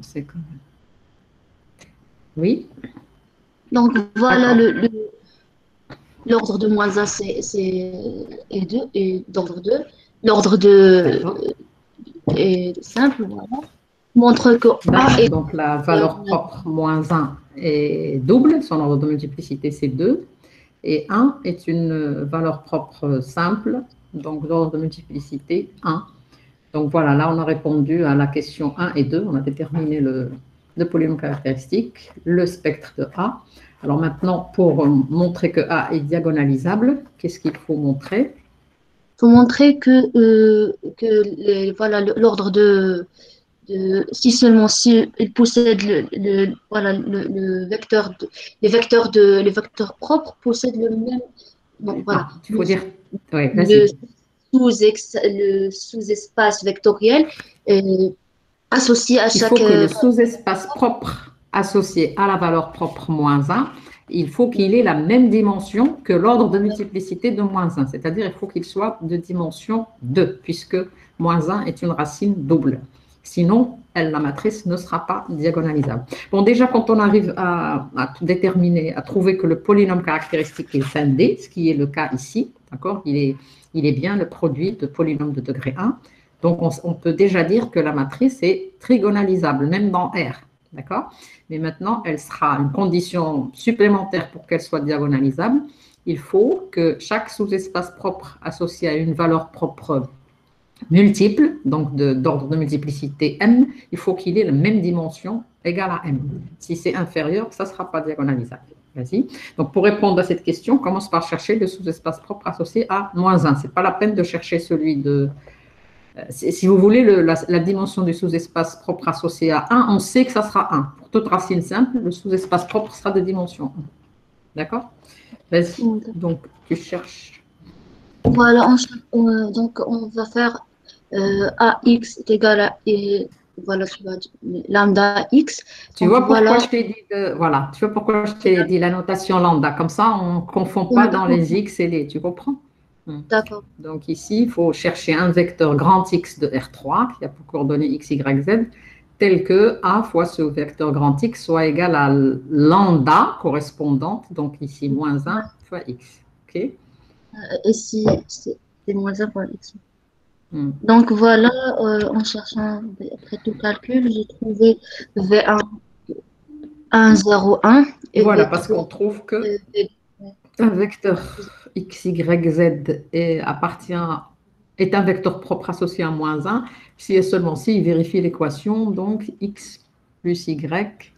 c'est quand même. Oui. Donc voilà D'accord. l'ordre de moins 1, et 2, et d'ordre 2. L'ordre de D'accord. est simple, voilà. Montre que A D'accord. est Donc, la valeur diagonale. propre moins un est double. Son ordre de multiplicité, c'est 2. Et un est une valeur propre simple. Donc, l'ordre de multiplicité, 1. Donc, voilà, là, on a répondu à la question 1 et 2. On a déterminé le polynôme caractéristique, le spectre de A. Alors maintenant, pour montrer que A est diagonalisable, qu'est-ce qu'il faut montrer? Il faut montrer que voilà, l'ordre si seulement si il possède voilà, le vecteur les vecteurs propres possèdent le même, donc Non, voilà, il faut dire. Oui, le vas-y. le sous-espace vectoriel associé à Il chaque, faut que le sous-espace propre associé à la valeur propre moins un, il faut qu'il ait la même dimension que l'ordre de multiplicité de moins un. C'est-à-dire il faut qu'il soit de dimension 2, puisque moins un est une racine double. Sinon, la matrice ne sera pas diagonalisable. Bon, déjà, quand on arrive à déterminer, à trouver que le polynôme caractéristique est fin D, ce qui est le cas ici, d'accord, il est bien le produit de polynômes de degré 1. Donc, on peut déjà dire que la matrice est trigonalisable, même dans R. D'accord? Mais maintenant, elle sera une condition supplémentaire pour qu'elle soit diagonalisable. Il faut que chaque sous-espace propre associé à une valeur propre multiple, donc d'ordre de multiplicité m, il faut qu'il ait la même dimension égale à m. Si c'est inférieur, ça ne sera pas diagonalisable. Vas-y. Donc, pour répondre à cette question, on commence par chercher le sous-espace propre associé à moins 1. Ce n'est pas la peine de chercher celui de si vous voulez, la dimension du sous-espace propre associé à 1, on sait que ça sera 1. Pour toute racine simple, le sous-espace propre sera de dimension 1. D'accord? Vas-y. Donc, tu cherches. voilà, donc on va faire AX est égal à, et voilà, tu vas dire, lambda X. Tu Donc vois pourquoi voilà, je t'ai dit voilà, tu vois pourquoi je t'ai dit la notation lambda. Comme ça, on ne confond pas dans les x et les. Tu comprends? d'accord. Donc ici, il faut chercher un vecteur grand X de R3 qui a pour coordonnées X, Y, Z, tel que A fois ce vecteur grand X soit égal à lambda correspondante, donc ici moins 1 fois X. OK? Et si c'est moins 1 pour X. Hmm. Donc voilà, en cherchant après tout calcul, j'ai trouvé V1 1,01 et Voilà, parce qu'on V3 trouve que V2. un vecteur X, Y, Z est un vecteur propre associé à moins 1 si et seulement si il vérifie l'équation, donc X plus Y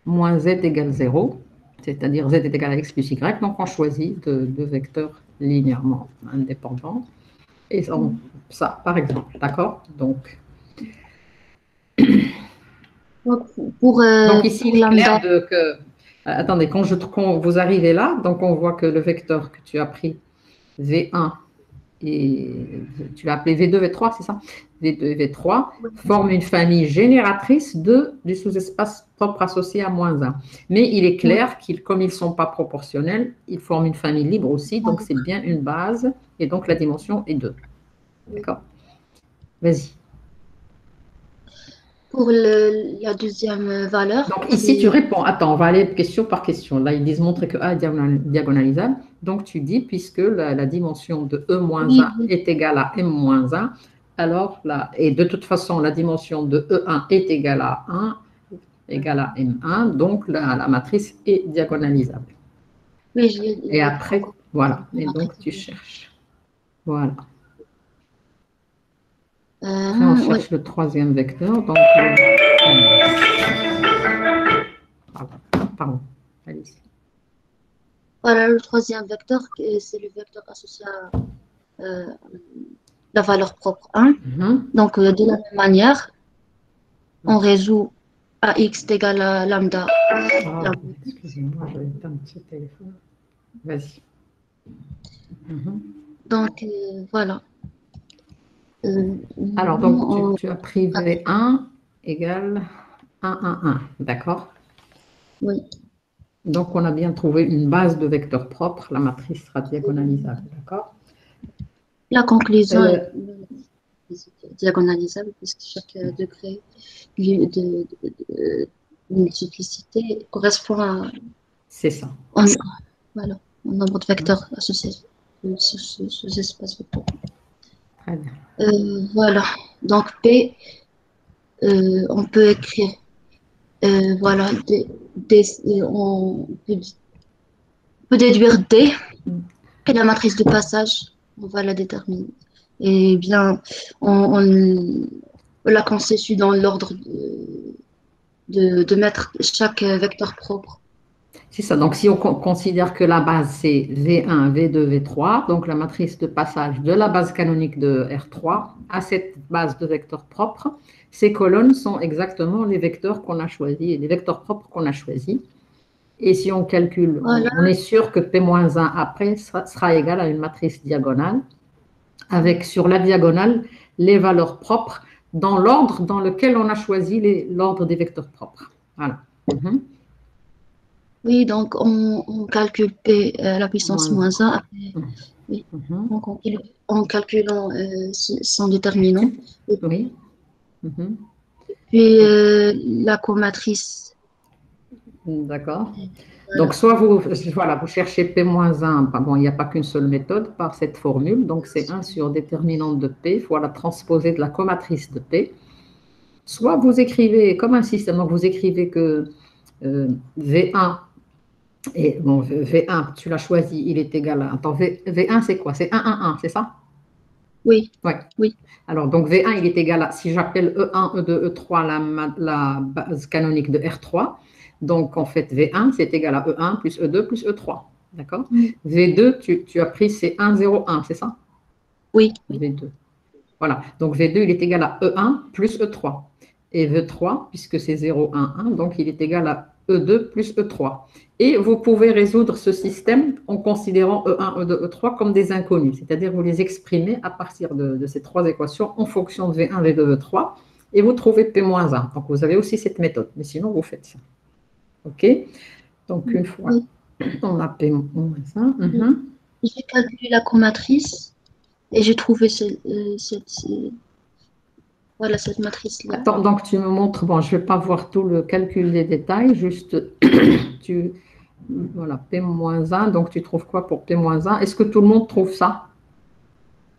moins Z égale 0, c'est-à-dire Z est égal à X plus Y. Donc, on choisit deux vecteurs linéairement indépendants. Et ça, par exemple, d'accord? Donc Donc ici, pour il est clair lambda, que. Attendez, quand vous arrivez là, donc on voit que le vecteur que tu as pris, V1, et tu l'as appelé V2, V3, c'est ça? V2 et V3 forment une famille génératrice du sous-espace propre associé à moins 1. Mais il est clair qu'ils, comme ils ne sont pas proportionnels, ils forment une famille libre aussi, donc c'est bien une base, et donc la dimension est 2. D'accord? Vas-y. pour la deuxième valeur, Donc ici, tu c'est réponds. Attends, on va aller question par question. Là, ils disent montrer que A est diagonalisable. Donc tu dis, puisque la dimension de E-1 oui, est égale à M-1, alors là, et de toute façon, la dimension de E1 est égale à 1, égale à M1, donc la matrice est diagonalisable. oui, Et j'ai pas après, encore voilà. Et matrice. donc tu cherches. Voilà. Après, on Oui. cherche le troisième vecteur. Donc, pardon. Allez-y. Voilà le troisième vecteur, c'est le vecteur associé à la valeur propre 1. Donc de la même manière, on résout AX égale à lambda. Ah, excusez-moi, je vais éteindre ce téléphone. Vas-y. Donc voilà. Alors, donc, On- tu as pris V1 égale 1, 1, 1. D'accord? oui. Donc, on a bien trouvé une base de vecteurs propres. La matrice sera diagonalisable. D'accord? La conclusion Euh, est diagonalisable puisque chaque degré de multiplicité correspond à C'est ça. un, voilà, un nombre de vecteurs associés sous espace vecteur. Très bien. Voilà, donc P, on peut écrire, voilà, on peut déduire D et la matrice de passage, on va la déterminer. Et bien, on l'a conçue dans l'ordre de mettre chaque vecteur propre. C'est ça. Donc, si on considère que la base, c'est V1, V2, V3, donc la matrice de passage de la base canonique de R3 à cette base de vecteurs propres, ces colonnes sont exactement les vecteurs qu'on a choisis, les vecteurs propres qu'on a choisis. Et si on calcule, Voilà. on est sûr que P-1 après sera égal à une matrice diagonale, avec sur la diagonale les valeurs propres dans l'ordre dans lequel on a choisi l'ordre des vecteurs propres. Voilà. Oui, donc on calcule P, la puissance moins 1. Après, oui. Donc en calculant son déterminant. Oui. Puis la comatrice. D'accord. Voilà. Donc, soit vous cherchez P-1, bon, il n'y a pas qu'une seule méthode par cette formule, donc c'est 1 sur déterminante de P fois la transposée de la comatrice de P. Soit vous écrivez comme un système, donc vous écrivez que V1, et bon, V1, tu l'as choisi, il est égal à. Attends, V1, c'est quoi? C'est 1, 1, 1, c'est ça? Oui. Ouais. Oui. Alors, donc V1, il est égal à, si j'appelle E1, E2, E3 la base canonique de R3, donc en fait V1, c'est égal à E1 plus E2 plus E3. D'accord? V2, tu as pris, c'est 1, 0, 1, c'est ça? Oui. V2. Voilà. Donc V2, il est égal à E1 plus E3. Et V3, puisque c'est 0, 1, 1, donc il est égal à E2 plus E3. Et vous pouvez résoudre ce système en considérant E1, E2, E3 comme des inconnus, c'est-à-dire vous les exprimez à partir de ces trois équations en fonction de V1, V2, V3, et vous trouvez P-1. Donc vous avez aussi cette méthode, mais sinon vous faites ça. OK? Donc une fois, on a P-1. J'ai calculé la comatrice et j'ai trouvé voilà, cette matrice-là. Attends, donc tu me montres, bon, je ne vais pas voir tout le calcul des détails, juste voilà, P-1, donc tu trouves quoi pour P-1? Est-ce que tout le monde trouve ça?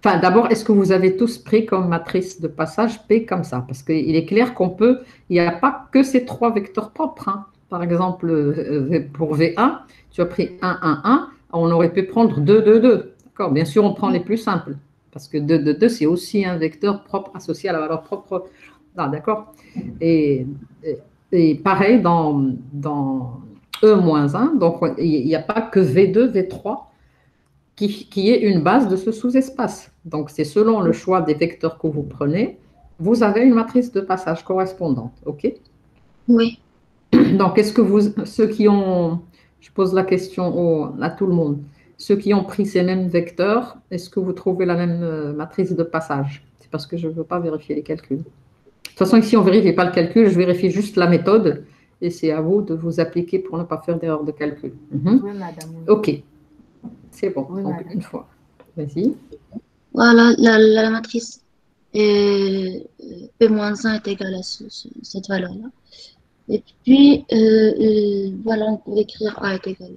Enfin, d'abord, est-ce que vous avez tous pris comme matrice de passage P comme ça? Parce qu'il est clair qu'on peut, il n'y a pas que ces trois vecteurs propres. Hein. Par exemple, pour V1, tu as pris 1, 1, 1, on aurait pu prendre 2, 2, 2. D'accord? Bien sûr, on prend les plus simples, parce que 2, 2, 2, c'est aussi un vecteur propre associé à la valeur propre. Ah, d'accord? Et pareil, dans E-1, donc il n'y a pas que V2, V3 qui est une base de ce sous-espace. Donc, c'est selon le choix des vecteurs que vous prenez, vous avez une matrice de passage correspondante. OK? Oui. Donc, est-ce que ceux qui ont, je pose la question à tout le monde, ceux qui ont pris ces mêmes vecteurs, est-ce que vous trouvez la même matrice de passage? C'est parce que je ne veux pas vérifier les calculs. De toute façon, ici, on ne vérifie pas le calcul, je vérifie juste la méthode et c'est à vous de vous appliquer pour ne pas faire d'erreur de calcul. Oui, madame. OK. C'est bon, oui, donc une fois. Vas-y. Voilà, la matrice P-1 est égale à cette valeur-là. Et puis, voilà, on peut écrire A est égal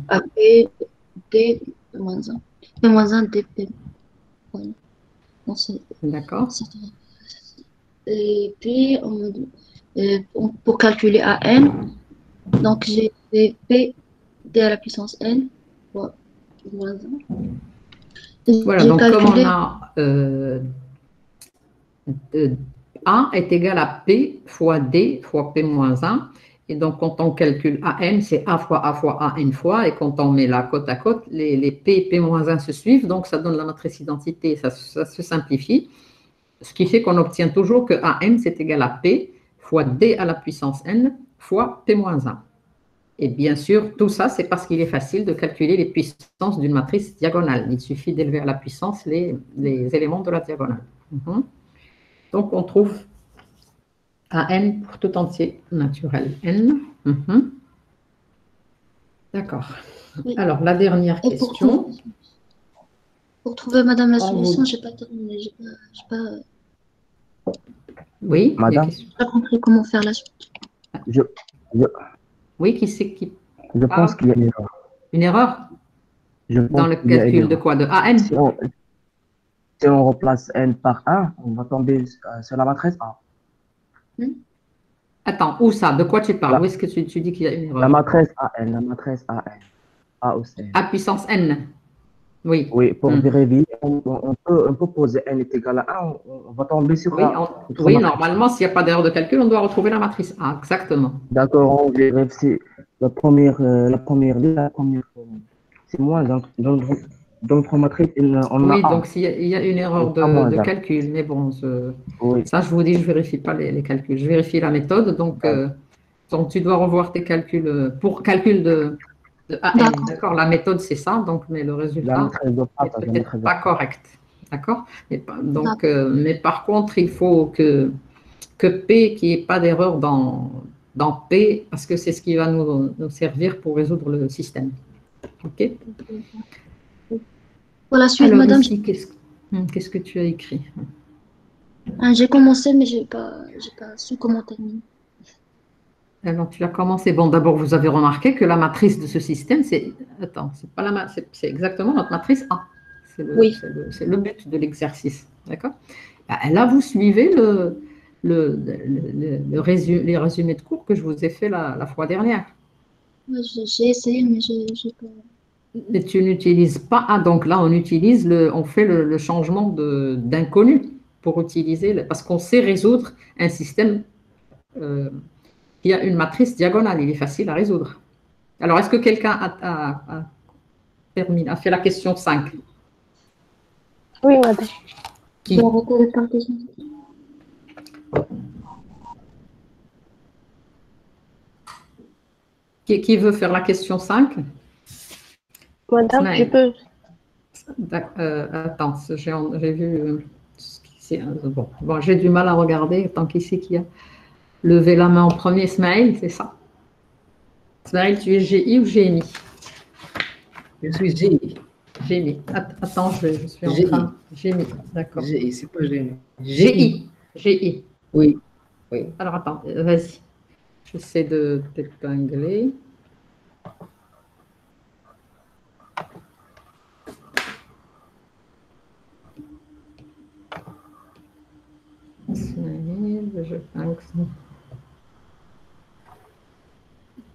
à P, D, P-1. P-1, D, P. Voilà. D'accord. Et puis, pour calculer AN, donc j'ai fait P, D à la puissance N, fois moins 1. Voilà, donc comme on a A est égal à P fois D fois P-1, et donc quand on calcule AN, c'est A fois AN fois, et quand on met la côte à côte, les P et P-1 se suivent, donc ça donne la matrice identité, ça se simplifie, ce qui fait qu'on obtient toujours que AN c'est égal à P fois D à la puissance N fois P-1. Et bien sûr, tout ça, c'est parce qu'il est facile de calculer les puissances d'une matrice diagonale. Il suffit d'élever à la puissance les éléments de la diagonale. Donc, on trouve AN pour tout entier naturel N. D'accord. Alors, la dernière question. Pour trouver, madame, la On solution, vous... j'ai pas terminé. Oui, il y a Madame, question. J'ai pas compris comment faire la suite. je, je, Oui, qui c'est qui je pense parle? qu'il y a une erreur. Une erreur Je dans pense le qu'il y a une calcul de erreur. quoi? De AN? Si on remplace n par 1, on va tomber sur la matrice A. Hmm? Attends, où ça? De quoi tu parles? Où La, est-ce que tu dis qu'il y a une la erreur? matrice AN, la matrice AN, A ou C. A puissance n. Oui. Oui, pour Hmm. vérifier, on peut poser n est égal à 1, on va tomber sur Oui, notre oui, matrice A. normalement, s'il n'y a pas d'erreur de calcul, on doit retrouver la matrice A. Exactement. D'accord, on vérifie la première ligne, c'est moins, dans notre matrice, on a Oui, A, donc il y a une erreur donc A moins de 1. calcul, mais bon, Oui, ça, je vous dis, je ne vérifie pas les calculs. Je vérifie la méthode. Donc, tu dois revoir tes calculs pour calcul de AN. D'accord, D'accord? La méthode, c'est ça, donc, mais le la résultat matrice de n'est partage, la peut-être matrice de pas partage. correct. D'accord? Donc, d'accord, mais par contre, il faut que P, qu'il n'y ait pas d'erreur dans P, parce que c'est ce qui va nous servir pour résoudre le système. OK? pour la suite, Alors madame, ici, qu'est-ce que tu as écrit? j'ai commencé, mais j'ai pas su comment terminer. Alors, tu as commencé. Bon, d'abord, vous avez remarqué que la matrice de ce système, c'est... Attends, c'est pas c'est exactement notre matrice A. Oui, C'est le but de l'exercice. D'accord? Là, vous suivez les résumés de cours que je vous ai fait la fois dernière. ouais, j'ai essayé, mais j'ai pas. Mais tu n'utilises pas A. Donc là, on fait le changement d'inconnu pour utiliser, parce qu'on sait résoudre un système qui a une matrice diagonale. Il est facile à résoudre. Alors, est-ce que quelqu'un a fait la question 5? Oui, madame. Qui? J'ai arrêté de faire des choses. Qui veut faire la question 5? Madame, je Smaïl. peux. Attends, j'ai vu. Bon, j'ai du mal à regarder. Tant qu'ici qui a levé la main en premier, Smaïl, c'est ça? Smaïl, tu es GI ou GMI? Je suis GI. GMI. Attends, je suis en GI. train. GMI, d'accord. GI, c'est pas GI. GI. GI. Oui, oui. Alors attends, vas-y. J'essaie de t'épingler. Je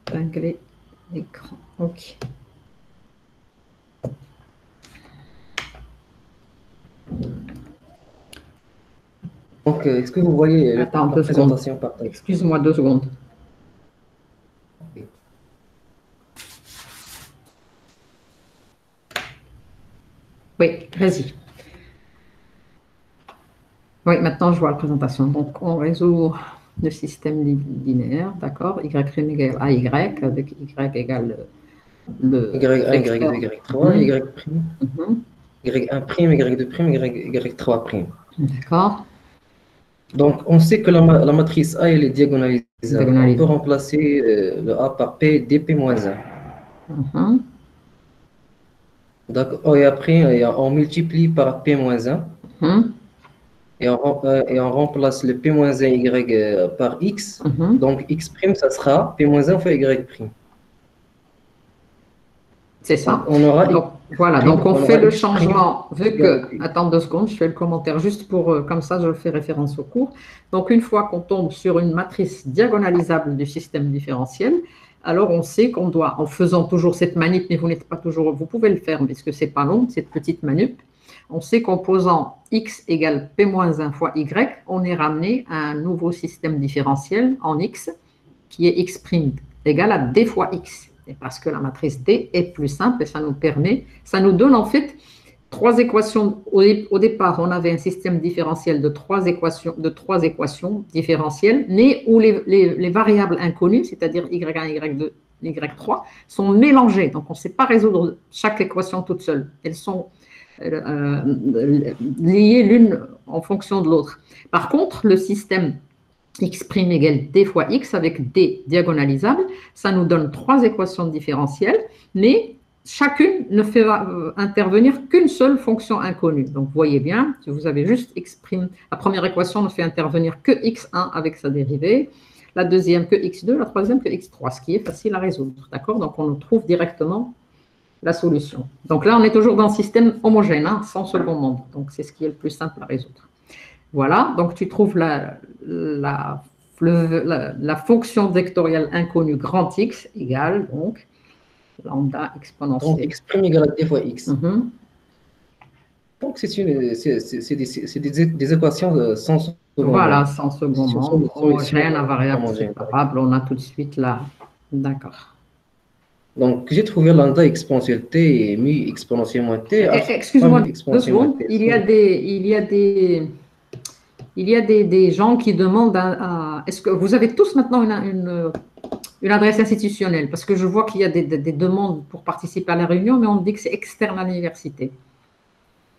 épingler l'écran. OK. Donc, est-ce que vous voyez Attends, la 2 secondes. présentation par texte? Excuse-moi 2 secondes. Oui, vas-y. Oui, maintenant je vois la présentation. Donc, on résout le système linéaire, d'accord? Y' égale AY, avec Y égale le Y1, vecteur. Y2, Y3, Y', Mhm. Y1', Y2', Y3'. D'accord. Donc, on sait que la matrice A, elle est diagonalisable. On Diagonalisable. peut remplacer le A par P, dP-1. Mhm. D'accord. Et après, on multiplie par P-1. Mhm. Et on remplace le P-1Y par X. Mhm. Donc, X', ça sera P-1 fois Y'. C'est Donc, ça. on aura Donc, voilà, X', donc on fait aura le X' changement, vu égale que, P. attends 2 secondes, je fais le commentaire juste pour, comme ça je fais référence au cours. Donc, une fois qu'on tombe sur une matrice diagonalisable du système différentiel, alors on sait qu'on doit, en faisant toujours cette manip, mais vous n'êtes pas toujours, vous pouvez le faire, parce que c'est pas long, cette petite manip, on sait qu'en posant x égale p-1 fois y, on est ramené à un nouveau système différentiel en x, qui est x' égale à d fois x. Et parce que la matrice D est plus simple et ça nous donne en fait 3 équations. Au départ, on avait un système différentiel de 3 équations différentielles, mais où les variables inconnues, c'est-à-dire y1, y2, y3, sont mélangées. Donc, on ne sait pas résoudre chaque équation toute seule. Elles sont liées l'une en fonction de l'autre. Par contre, le système x' égale d fois x avec d diagonalisable, ça nous donne 3 équations différentielles, mais chacune ne fait intervenir qu'une seule fonction inconnue. Donc, vous voyez bien, si vous avez juste exprimé, la première équation ne fait intervenir que x1 avec sa dérivée, la deuxième que x2, la troisième que x3, ce qui est facile à résoudre. D'accord? Donc, on trouve directement la solution. Donc là, on est toujours dans un système homogène, hein, sans second membre. Donc, c'est ce qui est le plus simple à résoudre. Voilà, donc tu trouves la fonction vectorielle inconnue grand X égale, donc, lambda exponentielle. Donc, x' égale à d fois x. Mhm. Donc, c'est des équations sans second Voilà, membre. sans second membre, homogène à variable séparable, on a tout de suite là. D'accord. Donc, j'ai trouvé lambda exponentielle t et mu exponentielle moins t. Excuse-moi, 2 secondes. Il y a des gens qui demandent est-ce que vous avez tous maintenant une adresse institutionnelle? Parce que je vois qu'il y a des demandes pour participer à la réunion, mais on dit que c'est externe à l'université.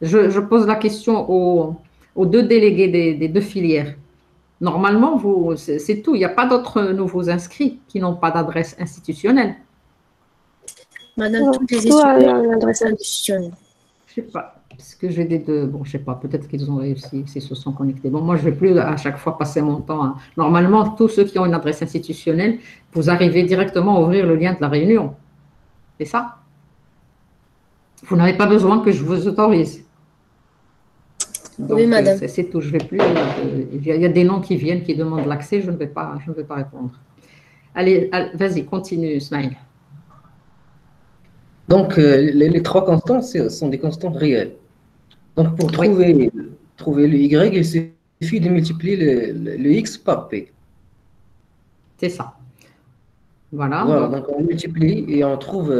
Je pose la question aux 2 délégués des 2 filières. Normalement, c'est tout. Il n'y a pas d'autres nouveaux inscrits qui n'ont pas d'adresse institutionnelle. Madame, toutes les Tout a étudiants une ont adresse institutionnelle. Je ne sais pas, parce que j'ai des deux. Bon, je ne sais pas, peut-être qu'ils ont réussi, s'ils se sont connectés. Bon, moi, je ne vais plus à chaque fois passer mon temps. Normalement, tous ceux qui ont une adresse institutionnelle, vous arrivez directement à ouvrir le lien de la réunion. C'est ça? Vous n'avez pas besoin que je vous autorise. Donc, Oui, madame. C'est tout. Je vais plus. Il y a des noms qui viennent, qui demandent l'accès. Je ne vais pas répondre. Allez, vas-y, continue, Ismaël. Donc, les 3 constantes sont des constantes réelles. Donc, pour trouver le y, il suffit de multiplier le x par p. C'est ça. Voilà. Voilà, donc on multiplie et on trouve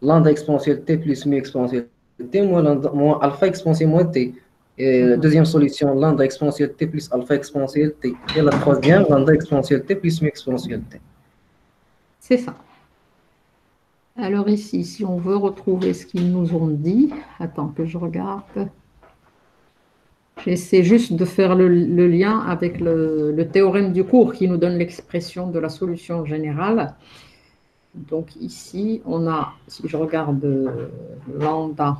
lambda exponentielle t plus mu exponentielle t moins alpha exponentielle moins t. Et la deuxième solution, lambda exponentielle t plus alpha exponentielle t. Et la troisième, lambda exponentielle t plus mu exponentielle t. C'est ça. Alors ici, si on veut retrouver ce qu'ils nous ont dit, attends que je regarde. J'essaie juste de faire le lien avec le théorème du cours qui nous donne l'expression de la solution générale. Donc ici, on a, si je regarde lambda,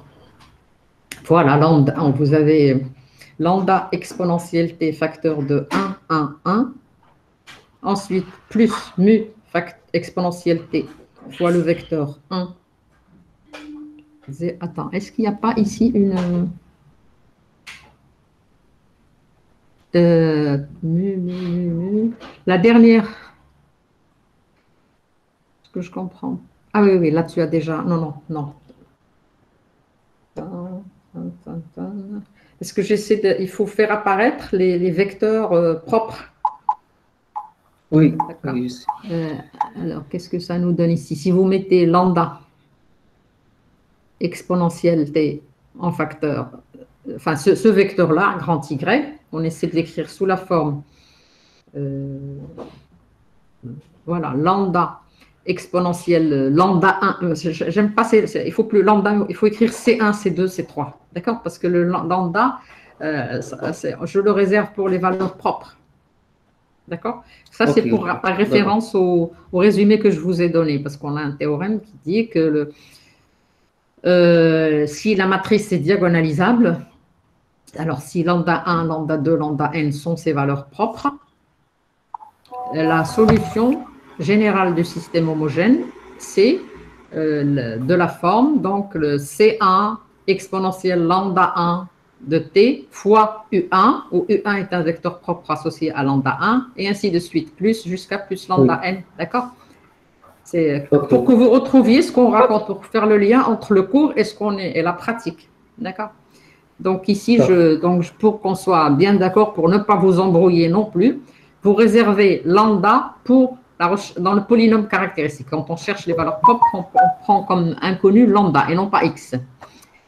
voilà, lambda, vous avez lambda exponentielle t facteur de 1, 1, 1. Ensuite, plus mu exponentielle t fois le vecteur 1. Attends, est-ce qu'il n'y a pas ici une... La dernière... Est-ce que je comprends? Ah oui, oui, là tu as déjà... Non. Est-ce que j'essaie de... Il faut faire apparaître les vecteurs propres. Oui. Alors, qu'est-ce que ça nous donne ici? Si vous mettez lambda exponentielle t en facteur, enfin ce vecteur-là, grand Y, on essaie de l'écrire sous la forme, voilà, lambda exponentielle, lambda 1, j'aime pas, il faut plus lambda, il faut écrire C1, C2, C3, d'accord? Parce que le lambda, je le réserve pour les valeurs propres. D'accord? Ça, c'est par référence au résumé que je vous ai donné, parce qu'on a un théorème qui dit que si la matrice est diagonalisable, alors si lambda 1, lambda 2, lambda n sont ses valeurs propres, la solution générale du système homogène, c'est de la forme, donc le C1 exponentielle lambda 1 de t fois U1, où U1 est un vecteur propre associé à lambda 1, et ainsi de suite, plus jusqu'à plus lambda n, d'accord? C'est pour que vous retrouviez ce qu'on raconte, pour faire le lien entre le cours et la pratique, d'accord? Donc ici, pour qu'on soit bien d'accord, pour ne pas vous embrouiller non plus, vous réservez lambda dans le polynôme caractéristique. Quand on cherche les valeurs propres, on prend comme inconnu lambda et non pas x.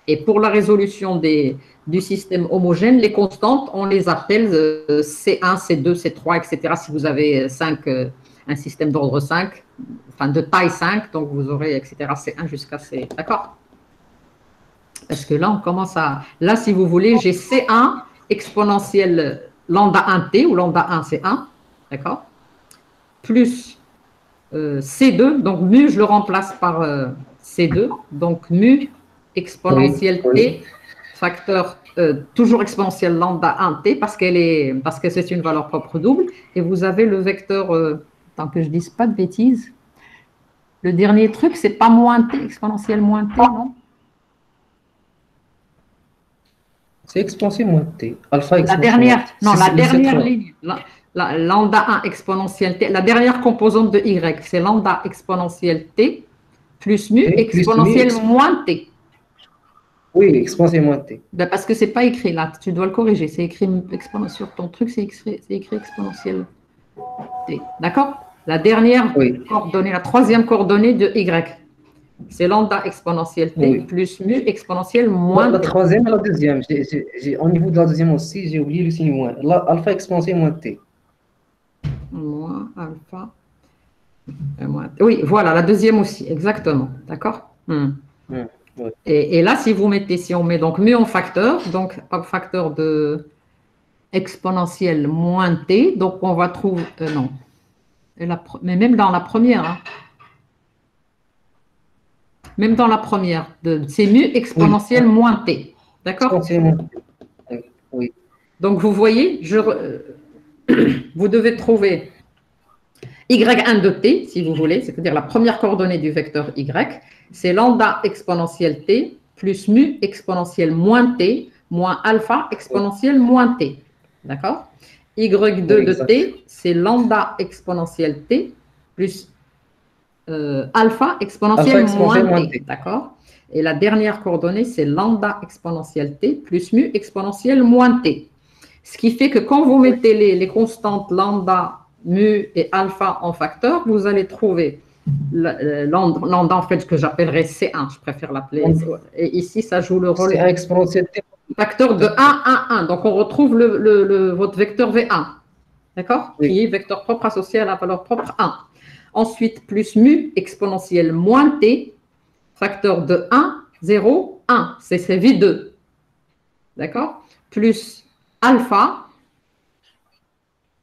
Et pour la résolution du système homogène, les constantes, on les appelle C1, C2, C3, etc. Si vous avez un système d'ordre 5, enfin de taille 5, donc vous aurez, etc., C1 jusqu'à C. D'accord? Parce que là, on commence à... Là, si vous voulez, j'ai C1 exponentielle lambda 1t, ou lambda 1, c'est 1, d'accord? Plus C2, donc mu, je le remplace par C2, donc mu exponentielle T, facteur toujours exponentielle lambda 1T, parce que c'est une valeur propre double, et vous avez le vecteur, tant que je ne dise pas de bêtises, le dernier truc, c'est pas moins T, exponentielle moins T, non? C'est exponentielle moins T. Alpha La exponentielle. dernière ligne, la lambda 1 exponentielle T, la dernière composante de Y, c'est lambda exponentielle T plus mu exponentielle moins T. Oui, exponentielle moins T. Ben parce que ce n'est pas écrit là, tu dois le corriger. C'est écrit sur ton truc, c'est écrit exponentielle T. D'accord? La dernière coordonnée, la troisième coordonnée de Y, c'est lambda exponentielle T plus mu exponentielle moins T. La troisième et la deuxième. Au niveau de la deuxième aussi, j'ai oublié le signe moins. Alpha exponentielle moins T. Moins alpha moins T. Oui, voilà, la deuxième aussi, exactement. D'accord? Et là, si on met donc mu en facteur, donc facteur de exponentielle moins T, donc on va trouver, non, mais même dans la première, hein, même dans la première, c'est mu exponentielle moins T, d'accord? Oui. Donc vous voyez, vous devez trouver y1 de t, si vous voulez, c'est-à-dire la première coordonnée du vecteur y, c'est lambda exponentielle t plus mu exponentielle moins t moins alpha exponentielle moins t. D'accord? Y2 de t, c'est lambda exponentielle t plus alpha exponentielle moins t. D'accord? Et la dernière coordonnée, c'est lambda exponentielle t plus mu exponentielle moins t. Ce qui fait que quand vous mettez les constantes lambda, mu et alpha en facteur, vous allez trouver lambda, en fait, ce que j'appellerais C1, je préfère l'appeler. Et ici, ça joue le rôle. C1 exponentielle T. Facteur de 1, 1, 1. Donc, on retrouve votre vecteur V1. D'accord? Oui. Qui est vecteur propre associé à la valeur propre 1. Ensuite, plus mu exponentielle moins t, facteur de 1, 0, 1. C'est V2. D'accord? Plus alpha.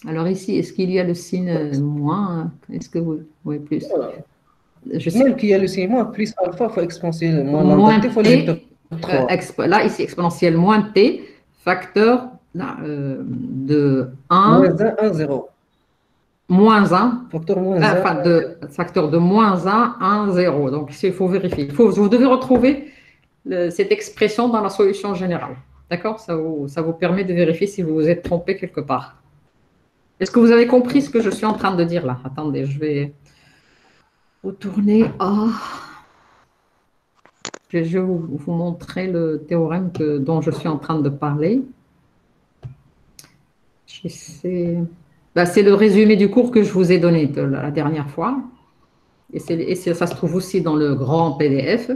Alors ici, est-ce qu'il y a le signe moins? Est-ce que vous voyez plus? Voilà. Je sais. Même qu'il y a le signe moins, plus alpha, il faut exponentielle moins t, faut le vecteur 3. Là, ici, exponentielle moins t, facteur de 1. Moins 1, 1, 0. Moins 1. Facteur moins 1. Enfin, facteur de moins 1, 1, 0. Donc ici, il faut vérifier. Vous devez retrouver cette expression dans la solution générale. D'accord? Ça vous permet de vérifier si vous vous êtes trompé quelque part. Est-ce que vous avez compris ce que je suis en train de dire là? Attendez, je vais retourner. Je vais vous montrer le théorème dont je suis en train de parler. C'est le résumé du cours que je vous ai donné la dernière fois. Et ça se trouve aussi dans le grand PDF.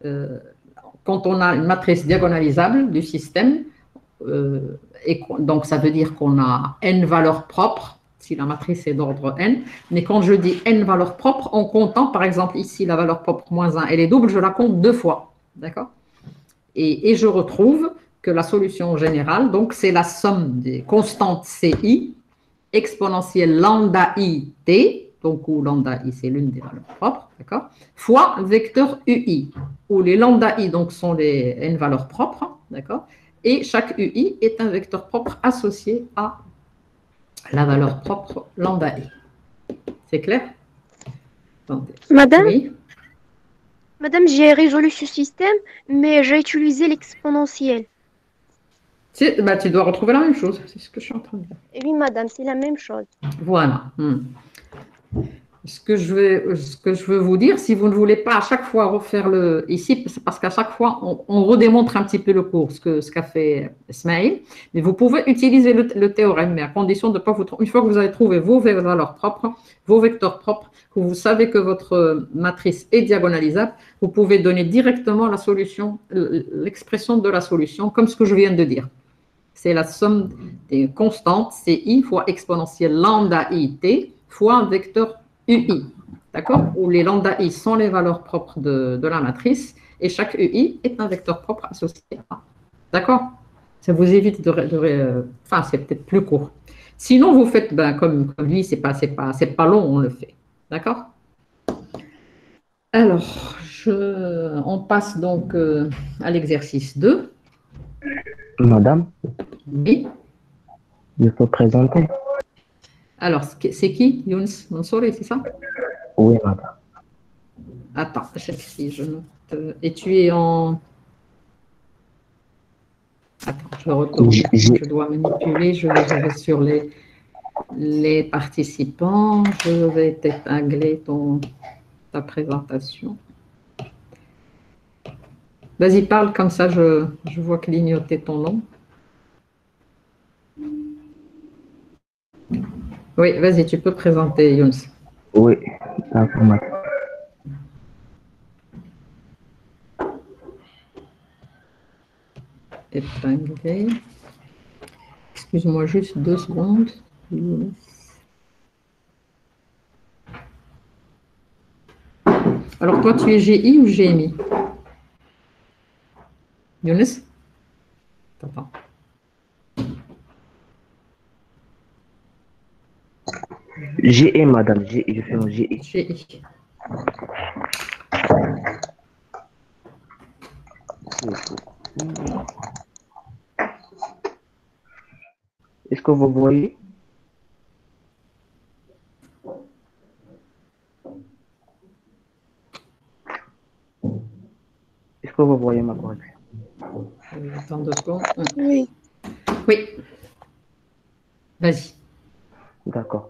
Quand on a une matrice diagonalisable du système, donc ça veut dire qu'on a n valeurs propres, si la matrice est d'ordre n, mais quand je dis n valeurs propres, en comptant, par exemple, ici, la valeur propre moins 1, elle est double, je la compte 2 fois, d'accord? Et je retrouve que la solution générale, donc c'est la somme des constantes ci, exponentielle lambda i t, donc où lambda i c'est l'une des valeurs propres, d'accord, fois vecteur ui, où les lambda i donc sont les n valeurs propres, d'accord, et chaque ui est un vecteur propre associé à la valeur propre lambda i. C'est clair? Attendez. Madame, oui. Madame, j'ai résolu ce système, mais j'ai utilisé l'exponentielle. Tu dois retrouver la même chose, c'est ce que je suis en train de dire. Oui, madame, c'est la même chose. Voilà. Ce que je veux vous dire, si vous ne voulez pas à chaque fois refaire ici, c'est parce qu'à chaque fois, on redémontre un petit peu le cours, ce qu'a fait Ismaël, mais vous pouvez utiliser le théorème, mais à condition de ne pas vous tromper. Une fois que vous avez trouvé vos valeurs propres, vos vecteurs propres, que vous savez que votre matrice est diagonalisable, vous pouvez donner directement la solution, l'expression de la solution, comme ce que je viens de dire. C'est la somme des constantes, ci fois exponentielle lambda i t fois un vecteur ui, d'accord? Où les lambda i sont les valeurs propres de la matrice et chaque ui est un vecteur propre associé à. D'accord? Ça vous évite enfin, c'est peut-être plus court. Sinon, vous faites comme lui, c'est pas long, on le fait. D'accord? Alors, on passe donc à l'exercice 2. Madame, Oui. il faut présenter. Alors, c'est qui? Younes Mansouri, c'est ça? Oui, madame. Attends, je note. Et tu es en... Attends, je retourne. Je dois manipuler. Je vais sur les participants. Je vais t'épingler ta présentation. Vas-y, parle comme ça, je vois clignoter ton nom. Oui, vas-y, tu peux présenter, Younes. Oui, d'accord, madame. Épingler. Excuse-moi juste 2 secondes. Younes. Alors, toi, tu es GI ou GMI? Younes? Attends. GE, madame. Je fais un GE. GI. Est-ce que vous voyez? Est-ce que vous voyez ma correction? Attends 2 secondes. Oui. Oui. Vas-y. D'accord.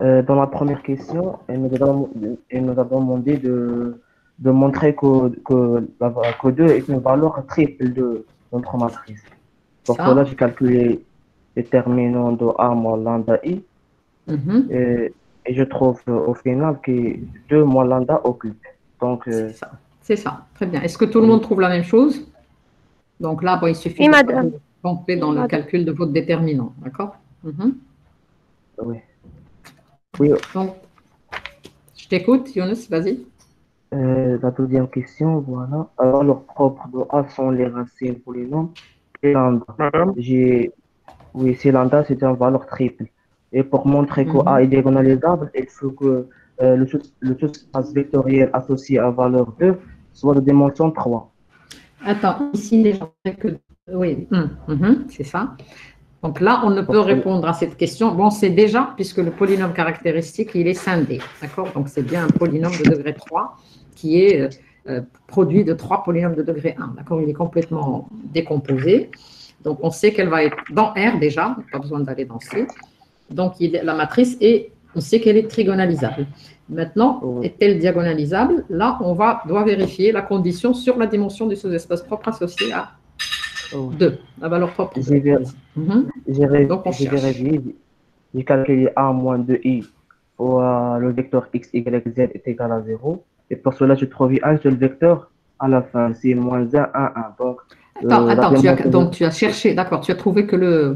Dans la première question, elle nous a demandé de montrer que 2 est une valeur triple de notre matrice. Pour Ça. cela, j'ai calculé les terminants de A moins lambda I Mhm. et je trouve au final que 2 moins lambda occupe. Donc, C'est ça. C'est ça. Très bien. Est-ce que tout le monde trouve la même chose? Donc là, bon, il suffit Oui, de madame. vous tromper dans le Madame. calcul de votre déterminant. D'accord? Mhm. oui. Oui, Donc, je t'écoute, Younes, vas-y. la deuxième question, voilà. Alors, leurs propres de A sont les racines polynômes et lambda. Madame, Oui, si lambda, c'est une valeur triple. Et pour montrer que A Mhm. est diagonalisable, il faut que le sous-espace vectoriel associé à valeur 2 soit de dimension 3. Attends, ici, les gens que... Oui, c'est ça. Donc là, on ne peut Pour cela, répondre à cette question. Bon, c'est déjà, puisque le polynôme caractéristique, il est scindé. D'accord? Donc, c'est bien un polynôme de degré 3 qui est produit de 3 polynômes de degré 1. D'accord? Il est complètement décomposé. Donc, on sait qu'elle va être dans R déjà, pas besoin d'aller dans C. Donc, la matrice on sait qu'elle est trigonalisable. Maintenant, oui. est-elle diagonalisable? Là, doit vérifier la condition sur la dimension du sous-espace propre associé à Oui. 2, la valeur propre 2. J'ai ver- Donc, on j'ai cherche. vérifié, j'ai calculé A moins 2i où le vecteur x, y, z est égal à 0. Et pour cela, j'ai trouvé un seul vecteur à la fin, c'est moins 1, 1, 1. Donc, la Attends, dimension donc tu as cherché, d'accord, tu as trouvé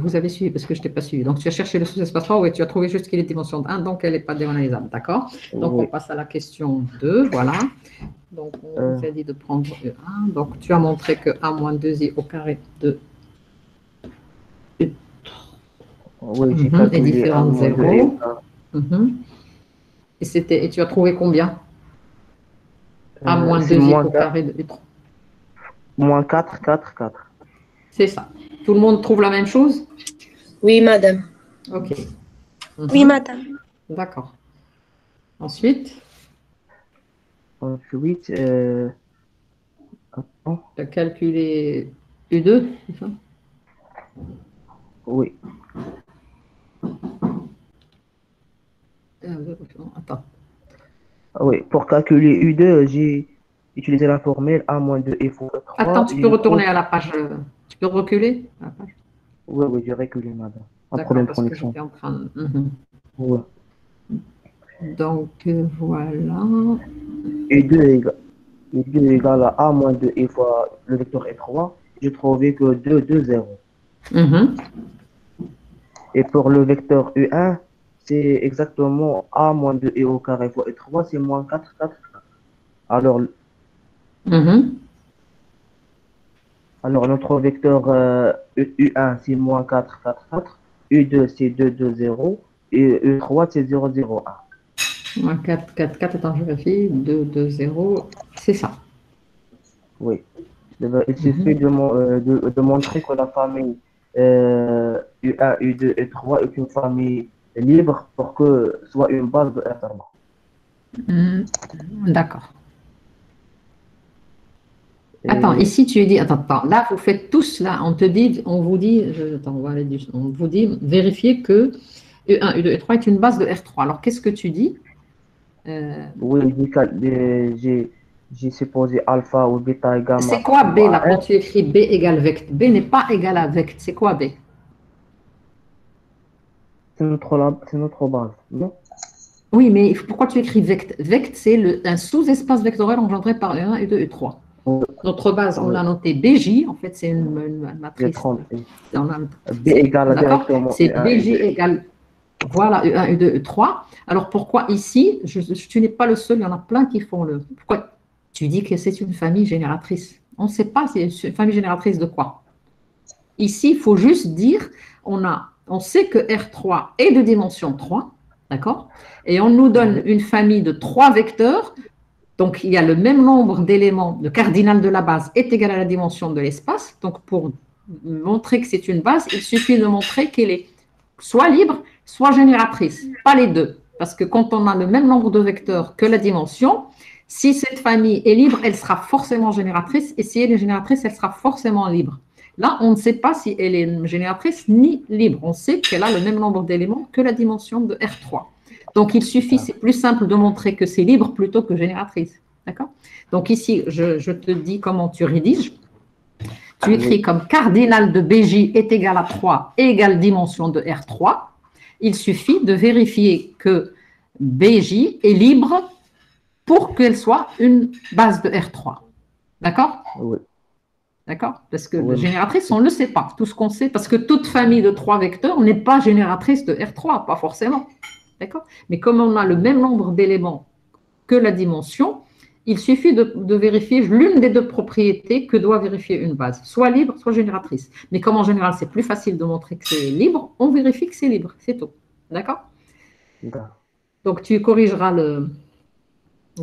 vous avez suivi parce que je ne t'ai pas suivi. Donc, tu as cherché le sous-espace 3, oui, tu as trouvé juste qu'il est dimension de 1, donc elle n'est pas diagonalisable, d'accord? Donc, on oui. passe à la question 2, voilà. Donc, on Euh, vous a dit de prendre E1. Donc, tu as montré que A moins 2i au carré de oui, j'ai est calculé A différent de moins 2i au 0. carré. Et tu as trouvé combien? A moins C'est 2i moins au 4, carré de 3. moins 4, 4, 4. C'est ça. Tout le monde trouve la même chose? Oui, madame. OK. Oui, madame. D'accord. Ensuite, Ensuite, attends, tu as calculé U2, c'est ça? oui. Attends. Oui, pour calculer U2, j'ai utilisé la formule A moins 2i fois Attends, 3 tu et peux je trouve. retourner à la page. Tu peux reculer la page? Oui, oui, j'ai reculé, madame. Un D'accord, problème de parce que connexion. j'étais en train de... Oui. Donc, voilà. U2 est égal à A moins 2i fois le vecteur E3. J'ai trouvé que 2, 2, 0. Mhm. Et pour le vecteur U1, c'est exactement A moins 2i au carré fois E3, c'est moins 4, 4, 4. Alors, Mhm. alors notre vecteur U1, c'est moins 4, 4, 4. U2, c'est 2, 2, 0. Et U3, c'est 0, 0, 1. 1, 4, 4, 4, attends, je vérifie. 2, 2, 0. C'est ça. Oui. Il suffit de montrer que la famille U1, U2 et 3 est une famille libre pour que soit une base de R3. D'accord. Et- Attends, ici tu dis, attends, là vous faites tous, là, on vous dit, attends, on va aller on vous dit, vérifier que U1, U2 et 3 est une base de R3. Alors qu'est-ce que tu dis? Oui, j'ai supposé alpha ou bêta et gamma. C'est quoi B là, à quand R. tu écris B égale vect? B n'est pas égal à vect, c'est quoi B? C'est notre base, non? Oui, mais pourquoi tu écris vect? Vect, c'est un sous-espace vectoriel engendré par U1, U2 et 3. Oui, Notre base, on oui. l'a noté BJ, en fait, c'est une J'ai matrice. 30. B C'est- égale D'accord? directement C'est U1, BJ U2. égale, voilà, U1, U2, U3. Alors pourquoi ici, tu n'es pas le seul, il y en a plein qui font le. Pourquoi tu dis que c'est une famille génératrice? On ne sait pas si c'est une famille génératrice de quoi. Ici, il faut juste dire, on sait que R3 est de dimension 3, d'accord? Et on nous donne une famille de 3 vecteurs. Donc, il y a le même nombre d'éléments, le cardinal de la base est égal à la dimension de l'espace. Donc, pour montrer que c'est une base, il suffit de montrer qu'elle est soit libre, soit génératrice, pas les deux. Parce que quand on a le même nombre de vecteurs que la dimension, si cette famille est libre, elle sera forcément génératrice, et si elle est génératrice, elle sera forcément libre. Là, on ne sait pas si elle est génératrice ni libre. On sait qu'elle a le même nombre d'éléments que la dimension de R3. Donc, il suffit, c'est plus simple de montrer que c'est libre plutôt que génératrice. D'accord? Donc, ici, je te dis comment tu rédiges. Tu écris comme cardinal de BJ est égal à 3 égale dimension de R3. Il suffit de vérifier que BJ est libre pour qu'elle soit une base de R3. D'accord? Oui. D'accord? Parce que Oui. la génératrice, on ne le sait pas. Tout ce qu'on sait, parce que toute famille de 3 vecteurs n'est pas génératrice de R3, pas forcément. D'accord? Mais comme on a le même nombre d'éléments que la dimension, il suffit de vérifier l'une des deux propriétés que doit vérifier une base, soit libre, soit génératrice. Mais comme en général, c'est plus facile de montrer que c'est libre, on vérifie que c'est libre, c'est tout. D'accord? D'accord. Donc, tu corrigeras le...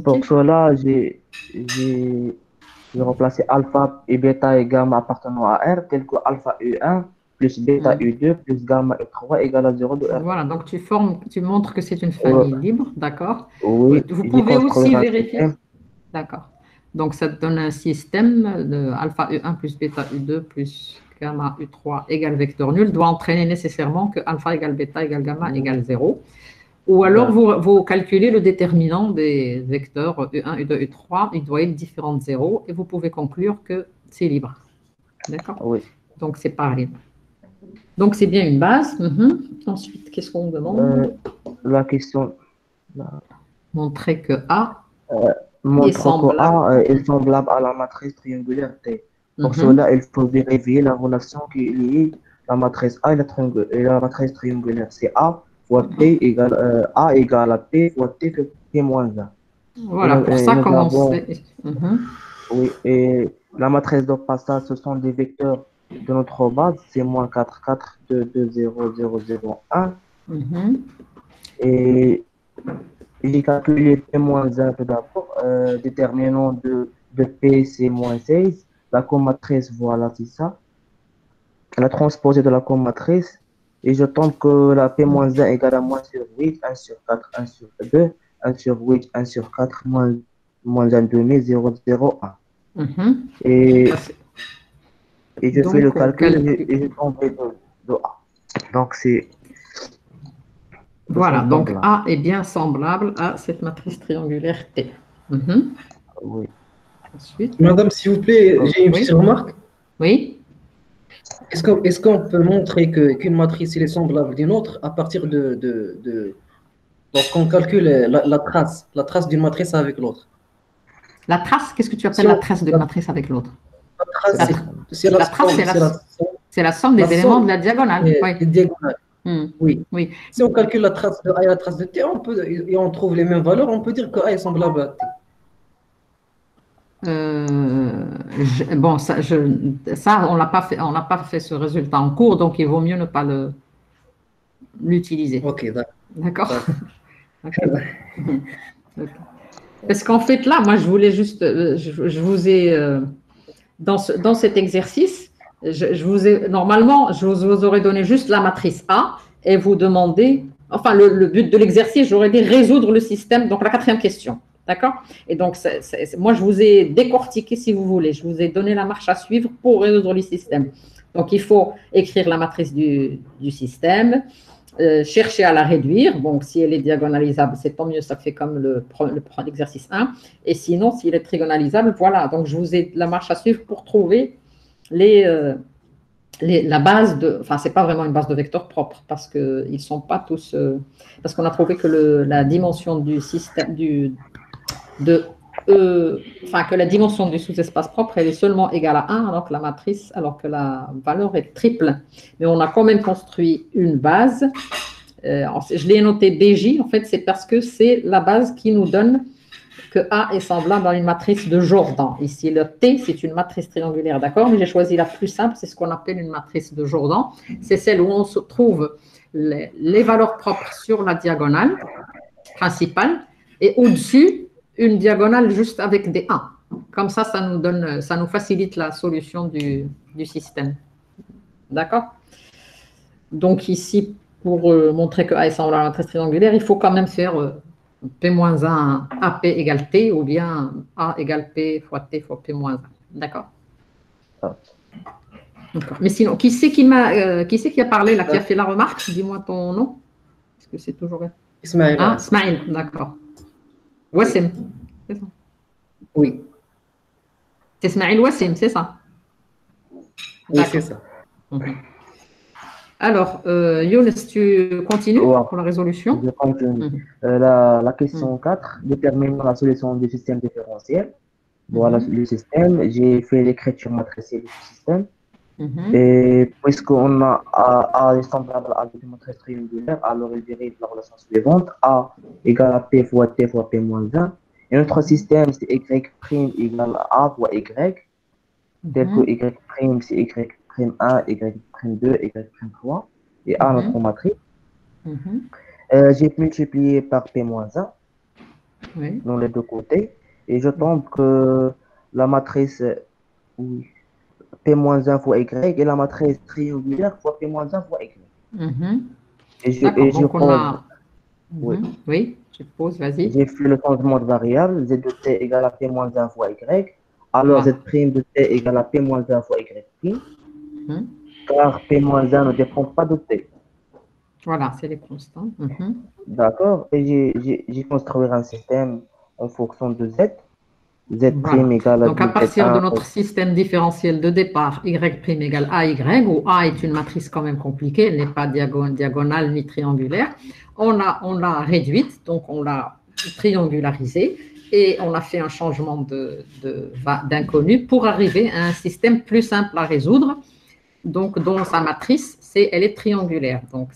Pour Okay. cela, j'ai remplacé alpha et bêta et gamma appartenant à R, tel que alpha U1 plus bêta U2 plus gamma U3 égale à 0 de R. Voilà, donc tu montres que c'est une famille libre, d'accord? Oui, Vous j'ai pouvez construit aussi un vérifier. système. D'accord. Donc, ça te donne un système de alpha U1 plus bêta U2 plus gamma U3 égale vecteur nul doit entraîner nécessairement que alpha égale bêta égale gamma égale 0. Ou alors, vous calculez le déterminant des vecteurs U1, U2, U3. Il doit être différent de 0 et vous pouvez conclure que c'est libre. D'accord? Oui. Donc, c'est pas libre. Donc, c'est bien une base. Ensuite, qu'est-ce qu'on demande? La question Montrer que A montre que semblable. A est semblable à la matrice triangulaire T. Pour cela, il faut vérifier la relation qui lie la matrice A et la matrice triangulaire. C'est A fois T égale A égale à P fois T que P moins 1. Voilà, pour ça, nous avons, commencer. oui, et la matrice de passage, ce sont des vecteurs de notre base, c'est moins 4, 4, 2, 2, 0, 0, 0, 1. Et j'ai calculé P-1 tout d'abord, déterminant de P, c'est moins 16. La comatrice, voilà, c'est ça. La transposée de la comatrice, et je tombe que la P-1 égale à moins sur 8, 1 sur 4, 1 sur 2, 1 sur 8, 1 sur 4, moins 1 demi, 0, 0, 1. Et je Donc, fais le calcul et je tombe de A. Donc, c'est... Voilà, donc A est bien semblable à cette matrice triangulaire T. Oui. Ensuite, Madame, s'il vous plaît, j'ai une petite remarque. Oui. Est-ce qu'on peut montrer qu'une matrice est semblable d'une autre à partir lorsqu'on calcule la trace d'une matrice avec l'autre? La trace, qu'est-ce que tu appelles la trace d'une matrice avec l'autre? La trace, c'est la somme des éléments de la diagonale. Des diagonales. Oui. Si on calcule la trace de A et la trace de T, et on trouve les mêmes valeurs, on peut dire que A est semblable à T. Bon, ça, on n'a pas fait ce résultat en cours, donc il vaut mieux ne pas l'utiliser. Ok, d'accord. Ok. Ok. Parce qu'en fait, là, moi, je voulais juste, je vous ai, dans cet exercice, je vous ai, normalement, vous aurais donné juste la matrice A et vous demandez, enfin, le but de l'exercice, j'aurais dit résoudre le système, donc la quatrième question. D'accord? Et donc, moi, je vous ai décortiqué, si vous voulez, je vous ai donné la marche à suivre pour résoudre le système. Donc, il faut écrire la matrice du système, chercher à la réduire. Bon, si elle est diagonalisable, c'est tant mieux, ça fait comme l'exercice 1. Et sinon, s'il est trigonalisable, voilà. Donc, je vous ai la marche à suivre pour trouver la base de. Enfin, ce n'est pas vraiment une base de vecteurs propres parce qu'ils ne sont pas tous. Parce qu'on a trouvé que la dimension du système, enfin, que la dimension du sous-espace propre, elle est seulement égale à 1, alors que la valeur est triple. Mais on a quand même construit une base. Je l'ai noté BJ, en fait, c'est parce que c'est la base qui nous donne que A est semblable à une matrice de Jordan. Ici, le T, c'est une matrice triangulaire, d'accord? Mais j'ai choisi la plus simple, c'est ce qu'on appelle une matrice de Jordan. C'est celle où on se trouve les valeurs propres sur la diagonale principale et au-dessus, une diagonale juste avec des 1. Comme ça, ça nous facilite la solution du système. D'accord? Donc ici, pour montrer que A est semblable à la matrice triangulaire, il faut quand même faire P-1 AP égale T ou bien A égale P fois T fois P-1. D'accord? Mais sinon, qui c'est qui a parlé là, qui a fait la remarque? Dis-moi ton nom. Est-ce que c'est toujours... Ismaël. Ah, Ismaël, d'accord. Wassim, c'est ça? Oui. C'est Ismaël Wassim, c'est ça? Oui, c'est ça. Alors, Younes, tu continues pour la résolution? Je continue. La question 4, détermine la solution du système différentiel. Voilà le système. J'ai fait l'écriture matricielle du système. Et puisqu'on a A est semblable à une matrice triangulaire, alors il dérive la relation suivante. A égale à P fois T fois P-1. Et notre système, c'est Y' égale à A fois Y. Tel que Y', c'est Y'1, Y'2, Y'3. Et A, notre matrice. J'ai multiplié par P-1 dans les deux côtés. Et je tombe que la matrice P-1 fois Y et la matrice triangulaire fois P-1 fois Y. D'accord, donc on a... Oui. Oui, je pose, vas-y. J'ai fait le changement de variable, Z de T égale à P-1 fois Y. Alors, Z' de T égale à P-1 fois Y'. Car P-1 ne dépend pas de T. Voilà, c'est les constants. D'accord. Et j'ai construit un système en fonction de Z. Z' égale à donc, à partir de notre système différentiel de départ, Y' égale AY, où A est une matrice quand même compliquée, elle n'est pas diagonale ni triangulaire, on l'a réduite, donc on l'a triangularisée et on a fait un changement d'inconnu pour arriver à un système plus simple à résoudre, donc dont sa matrice, elle est triangulaire. Donc,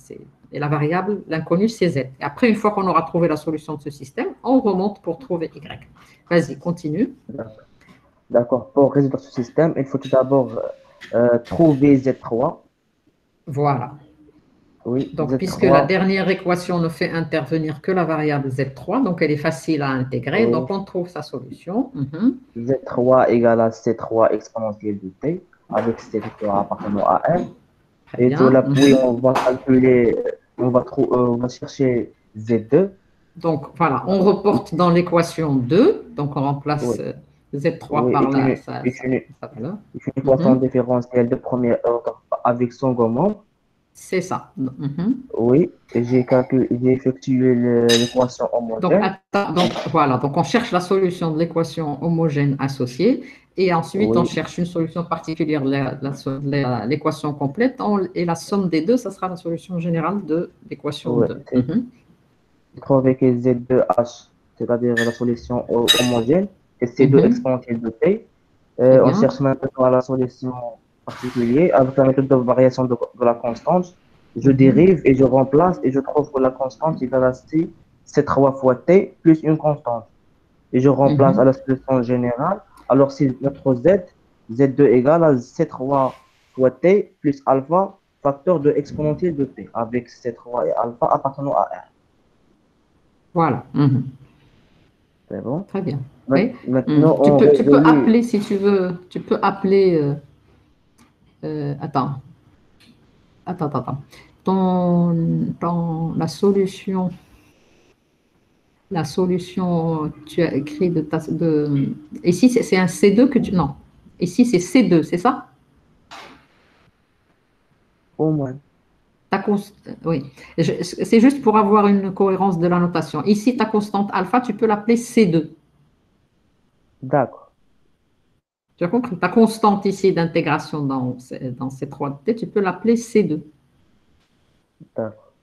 et la variable, l'inconnu, c'est Z. Et après, une fois qu'on aura trouvé la solution de ce système, on remonte pour trouver Y. Vas-y, continue. D'accord. Pour résoudre ce système, il faut tout d'abord trouver Z3. Voilà. Oui, donc, Z3. Puisque la dernière équation ne fait intervenir que la variable Z3, donc elle est facile à intégrer, Oui. donc on trouve sa solution. Z3 égale à C3 exponentielle de T, avec C3 appartenant à R. Et de la puis on va calculer, on va chercher Z2. Donc voilà, on reporte dans l'équation 2, donc on remplace Z3 par sa valeur. C'est une équation différentielle de premier ordre avec son membre. C'est ça. Oui, et j'ai effectué l'équation homogène. Donc voilà, donc on cherche la solution de l'équation homogène associée et ensuite on cherche une solution particulière, l'équation complète, et la somme des deux, ça sera la solution générale de l'équation 2. J'ai trouvé que Z2H, c'est-à-dire la solution homogène, et C2 exponentielle de T. On cherche maintenant la solution particulière avec la méthode de variation de la constante. Je dérive et je remplace et je trouve que la constante est égale à C3 fois T plus une constante. Et je remplace à la solution générale. Alors, si notre Z2 égale à C3 fois T plus alpha, facteur de exponentielle de T, avec C3 et alpha appartenant à R. Voilà. C'est bon? Très bien. Ma- Oui. Maintenant, Tu on peux résolue. appeler si tu veux. Tu peux appeler. Attends. Attends. La solution, tu as écrit ici, c'est un C2 que tu. Non. Ici, c'est C2, c'est ça? Au moins. Oui. C'est juste pour avoir une cohérence de la notation. Ici, ta constante alpha, tu peux l'appeler C2. D'accord. Tu as compris? Ta constante ici d'intégration dans C3T, tu peux l'appeler C2. D'accord.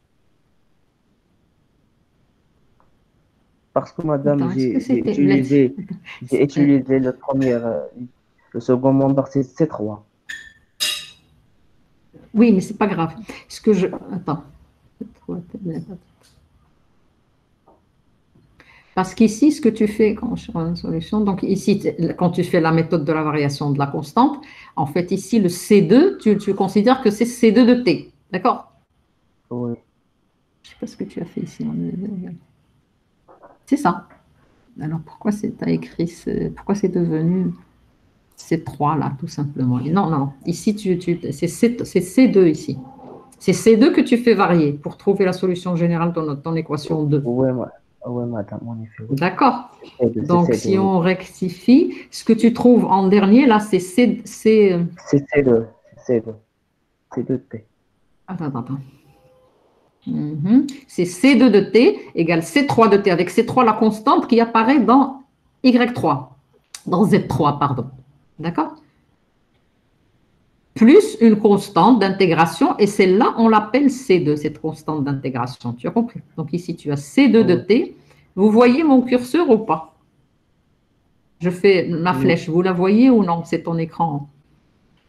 Parce que, madame, Attends, est-ce que j'ai c'était. utilisé le second membre, c'est C3. Oui, mais c'est pas grave. Ce que je. Attends. Parce qu'ici, ce que tu fais quand je prends une solution, donc ici, quand tu fais la méthode de la variation de la constante, en fait, ici, le C2, tu considères que c'est C2 de T. D'accord? Oui. Je ne sais pas ce que tu as fait ici. C'est ça. Alors, pourquoi tu as écrit, pourquoi c'est devenu C3 là, tout simplement? Non. Ici, c'est C2 ici. C'est C2 que tu fais varier pour trouver la solution générale de ton équation 2. Oui, madame, en effet. Oui. D'accord. C2, Donc, c'est si C2, oui. on rectifie, ce que tu trouves en dernier, là, c'est C'est C2. C2T. Attends. C'est C2 de T égale C3 de T, avec C3 la constante qui apparaît dans Y3, dans Z3, pardon. D'accord? Plus une constante d'intégration, et celle-là, on l'appelle C2, cette constante d'intégration. Tu as compris? Donc ici, tu as C2 de T. Vous voyez mon curseur ou pas? Je fais ma flèche, vous la voyez ou non? C'est ton écran.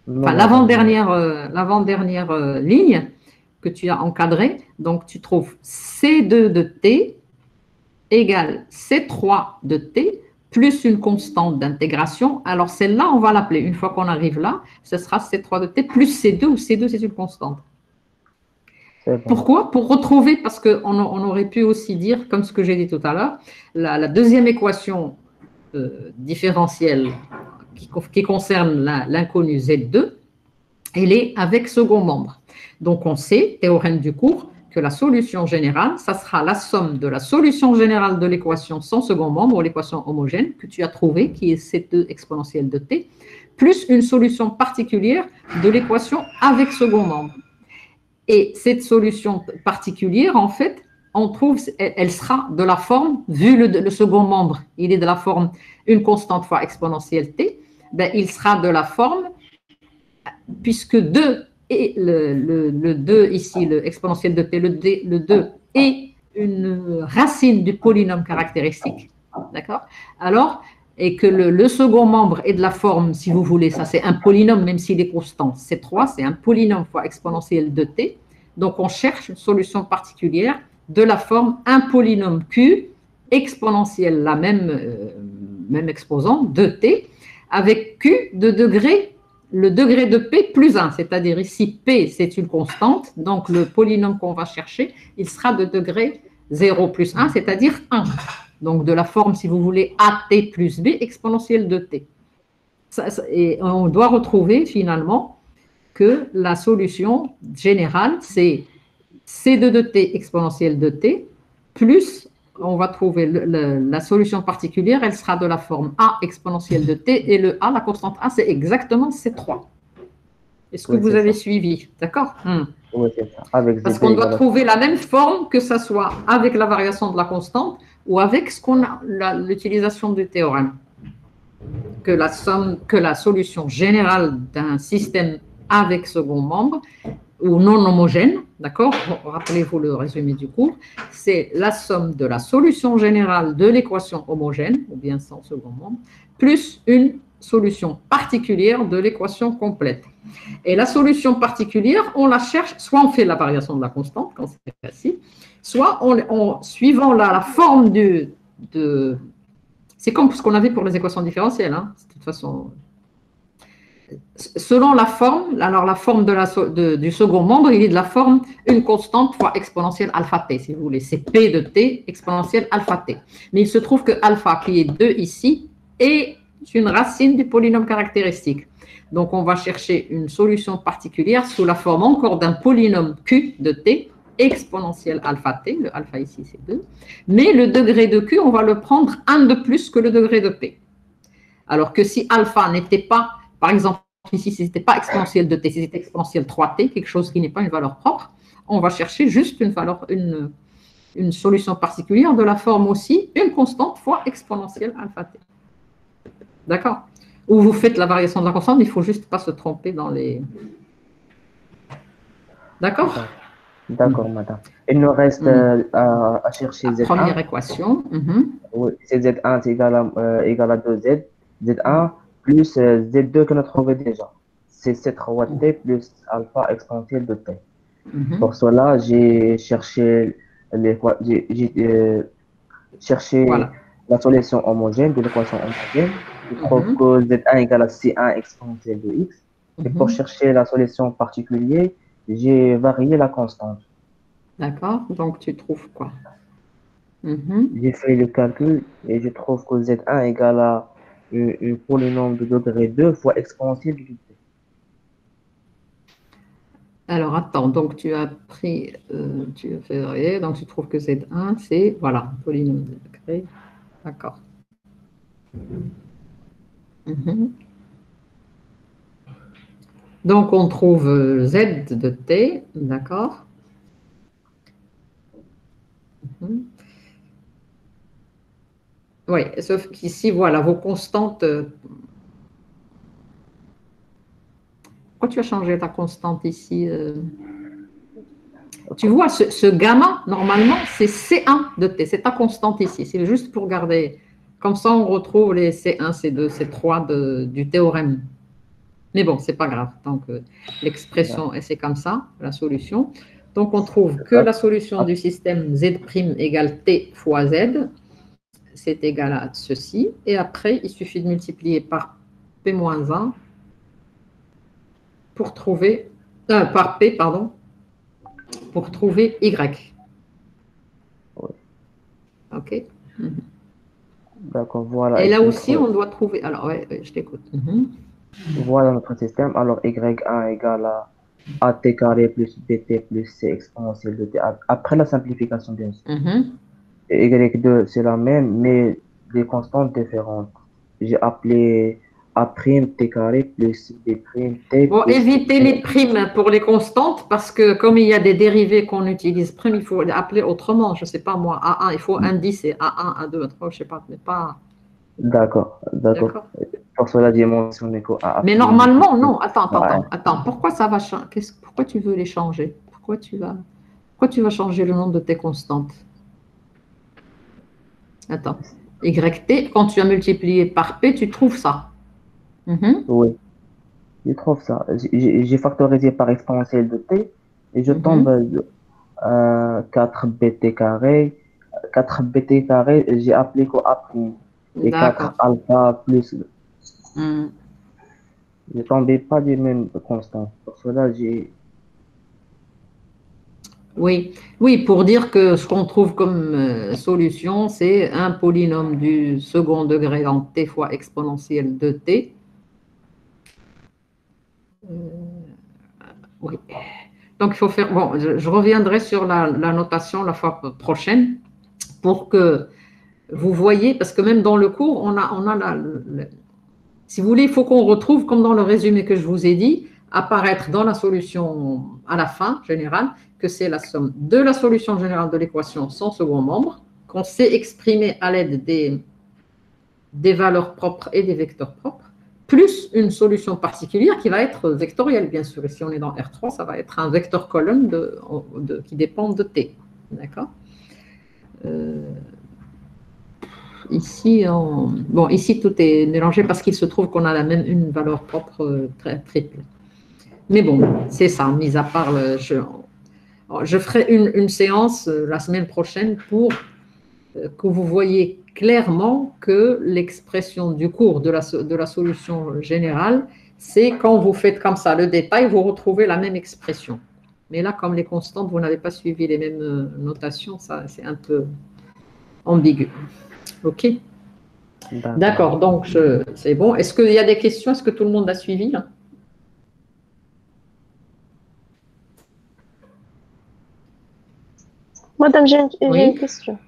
Non, Enfin, l'avant-dernière ligne que tu as encadrée. Donc, tu trouves C2 de T égale C3 de T plus une constante d'intégration. Alors, celle-là, on va l'appeler. Une fois qu'on arrive là, ce sera C3 de T plus C2, où C2, c'est une constante. c'est bon. Pourquoi? Pour retrouver, parce qu'on aurait pu aussi dire, comme ce que j'ai dit tout à l'heure, la deuxième équation différentielle qui concerne l'inconnu Z2, elle est avec second membre. Donc, on sait, théorème du cours, que la solution générale, ça sera la somme de la solution générale de l'équation sans second membre, ou l'équation homogène que tu as trouvée, qui est C2 exponentielle de t, plus une solution particulière de l'équation avec second membre. Et cette solution particulière, en fait, on trouve, elle sera de la forme, vu le second membre, il est de la forme une constante fois exponentielle t, ben, il sera de la forme, puisque 2 et le 2 ici, le exponentiel de t, le 2 est une racine du polynôme caractéristique, d'accord? Alors, et que le second membre est de la forme, si vous voulez, ça c'est un polynôme, même s'il est constant, C3, c'est un polynôme fois exponentiel de t. Donc, on cherche une solution particulière de la forme un polynôme Q exponentielle, la même exposant, de t, avec Q de degré, le degré de P plus 1, c'est-à-dire ici P, c'est une constante, donc le polynôme qu'on va chercher, il sera de degré 0 plus 1, c'est-à-dire 1. Donc, de la forme, si vous voulez, AT plus B exponentielle de T. Et on doit retrouver finalement que la solution générale, c'est C2 de T exponentielle de T, plus, on va trouver la solution particulière, elle sera de la forme A exponentielle de T, et le A, la constante A, c'est exactement C3. Est-ce que vous avez suivi? D'accord? Oui, c'est ça. Avec Parce qu'on doit trouver la même forme, que ce soit avec la variation de la constante ou avec ce qu'on a, l'utilisation du théorème. Que la solution générale d'un système avec second membre ou non homogène, d'accord? Rappelez-vous le résumé du cours, c'est la somme de la solution générale de l'équation homogène, ou bien sans second membre, plus une solution particulière de l'équation complète. Et la solution particulière, on la cherche, soit on fait la variation de la constante, quand c'est facile, soit suivant la forme c'est comme ce qu'on avait pour les équations différentielles, hein, de toute façon. Selon la forme, alors la forme du second membre, il est de la forme une constante fois exponentielle alpha t, si vous voulez. C'est P de t exponentielle alpha t. Mais il se trouve que alpha, qui est 2 ici, est une racine du polynôme caractéristique. Donc, on va chercher une solution particulière sous la forme encore d'un polynôme Q de t exponentielle alpha t. Le alpha ici, c'est 2. Mais le degré de Q, on va le prendre 1 de plus que le degré de P. Alors que si alpha n'était pas, par exemple, ici, si ce n'était pas exponentielle de t, si c'était exponentielle 3t, quelque chose qui n'est pas une valeur propre, on va chercher juste une solution particulière de la forme aussi, une constante fois exponentielle alpha t. D'accord? Ou vous faites la variation de la constante, il ne faut juste pas se tromper dans les... D'accord? D'accord, madame. Il nous reste à chercher La Z1. première équation. Oui, c'est Z1, c'est égal à 2Z. Z1 plus Z2 qu'on a trouvé déjà. C'est C3T plus alpha exponentielle de T. Pour cela, j'ai cherché, Voilà. la solution homogène de l'équation homogène. Je trouve que Z1 égale à C1 exponentielle de X. Et pour chercher la solution particulière, j'ai varié la constante. D'accord. Donc, tu trouves quoi? J'ai fait le calcul et je trouve que Z1 égale à un polynôme de degré 2 fois exponentielle de T. Alors, attends. Donc, tu as pris... tu as fait varier. Donc, tu trouves que Z1, c'est... Voilà, polynôme de degré. D'accord. Donc, on trouve Z de T, d'accord. Oui, sauf qu'ici, voilà, vos constantes... Pourquoi tu as changé ta constante ici Tu vois, ce gamma, normalement, c'est C1 de T. C'est ta constante ici. C'est juste pour garder... Comme ça, on retrouve les C1, C2, C3 du théorème. Mais bon, ce n'est pas grave. Donc, l'expression, c'est comme ça, la solution. Donc, on trouve que la solution du système Z' égale T fois Z, c'est égal à ceci. Et après, il suffit de multiplier par P-1 pour trouver... par P, pardon, pour trouver Y. OK. D'accord, voilà. Et là aussi, on doit trouver... Alors, ouais, je t'écoute. Voilà notre système. Alors, Y1 égale à AT carré plus BT plus C exponentielle de T. Après la simplification, bien sûr. Et Y2, c'est la même, mais des constantes différentes. J'ai appelé A' T carré plus B' T. Bon, évitez les primes pour les constantes parce que comme il y a des dérivés qu'on utilise prime, il faut appeler autrement. Je ne sais pas moi, A1, il faut indicer A1, A2, A3, je ne sais pas, mais pas... D'accord. Pour cela, j'ai mentionné que A'. Mais normalement, non. Attends. Pourquoi ça va changer? Pourquoi tu veux les changer? Pourquoi tu vas changer le nom de tes constantes? Attends. YT, quand tu as multiplié par P, tu trouves ça. Oui, je trouve ça. J'ai factorisé par exponentielle de T et je tombe 4bt carré. 4bt carré, j'ai appelé qu'au A'. Et 4 alpha plus. Je ne tombais pas des mêmes constantes. Pour cela, j'ai... Oui, pour dire que ce qu'on trouve comme solution, c'est un polynôme du second degré en t fois exponentielle de t. Oui. Donc, il faut faire... Bon, je reviendrai sur la notation la fois prochaine pour que vous voyez, parce que même dans le cours, on a si vous voulez, il faut qu'on retrouve, comme dans le résumé que je vous ai dit, apparaître dans la solution à la fin générale, que c'est la somme de la solution générale de l'équation sans second membre, qu'on sait exprimer à l'aide des valeurs propres et des vecteurs propres, plus une solution particulière qui va être vectorielle, bien sûr. Et si on est dans R3, ça va être un vecteur colonne qui dépend de T. D'accord? Ici, ici, tout est mélangé parce qu'il se trouve qu'on a une valeur propre triple. Mais bon, c'est ça, mis à part je ferai une séance la semaine prochaine pour que vous voyez clairement que l'expression du cours de la solution générale, c'est quand vous faites comme ça le détail, vous retrouvez la même expression. Mais là, comme les constantes, vous n'avez pas suivi les mêmes notations, ça c'est un peu ambigu. OK? D'accord, donc c'est bon. Est-ce qu'il y a des questions? Est-ce que tout le monde a suivi là? Madame, j'ai Oui. une question.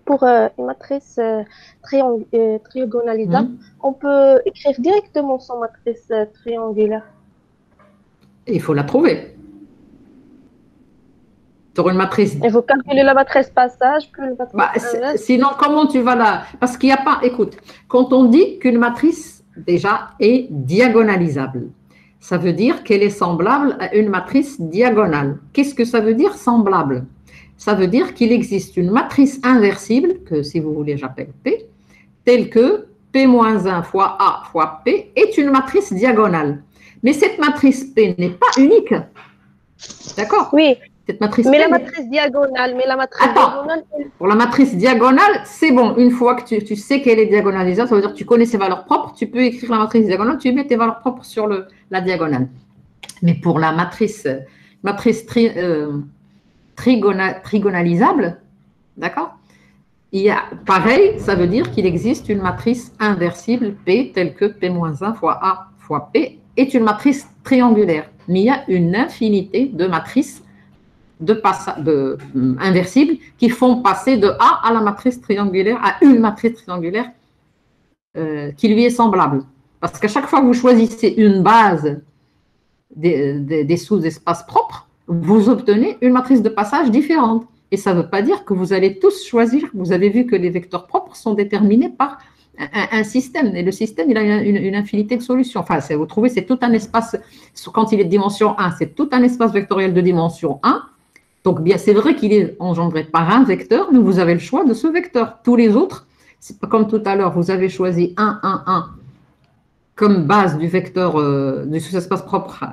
Pour une matrice trigonalisable, on peut écrire directement son matrice triangulaire. Il faut la trouver. Sur une matrice. Il faut calculer la matrice passage plus la matrice inverse. Sinon, comment tu vas la... Parce qu'il n'y a pas... Écoute, quand on dit qu'une matrice, déjà, est diagonalisable, ça veut dire qu'elle est semblable à une matrice diagonale. Qu'est-ce que ça veut dire, semblable? Ça veut dire qu'il existe une matrice inversible, que si vous voulez, j'appelle P, telle que P-1 fois A fois P est une matrice diagonale. Mais cette matrice P n'est pas unique. D'accord? Oui. Cette matrice mais P la matrice diagonale, diagonale... Pour la matrice diagonale, c'est bon. Une fois que tu sais qu'elle est diagonalisable, ça veut dire que tu connais ses valeurs propres, tu peux écrire la matrice diagonale, tu mets tes valeurs propres sur la diagonale. Mais pour la matrice trigonalisable, d'accord? Il y a, pareil, ça veut dire qu'il existe une matrice inversible P telle que P-1 fois A fois P est une matrice triangulaire. Mais il y a une infinité de matrices inversibles qui font passer de A à la matrice triangulaire à une matrice triangulaire qui lui est semblable. Parce qu'à chaque fois que vous choisissez une base des sous-espaces propres, vous obtenez une matrice de passage différente. Et ça ne veut pas dire que vous allez tous choisir. Vous avez vu que les vecteurs propres sont déterminés par un système. Et le système, il a une infinité de solutions. Enfin, vous trouvez, c'est tout un espace, quand il est de dimension 1, c'est tout un espace vectoriel de dimension 1. Donc, bien, c'est vrai qu'il est engendré par un vecteur, mais vous avez le choix de ce vecteur. Tous les autres, c'est pas comme tout à l'heure, vous avez choisi 1, 1, 1 comme base du vecteur du sous-espace propre.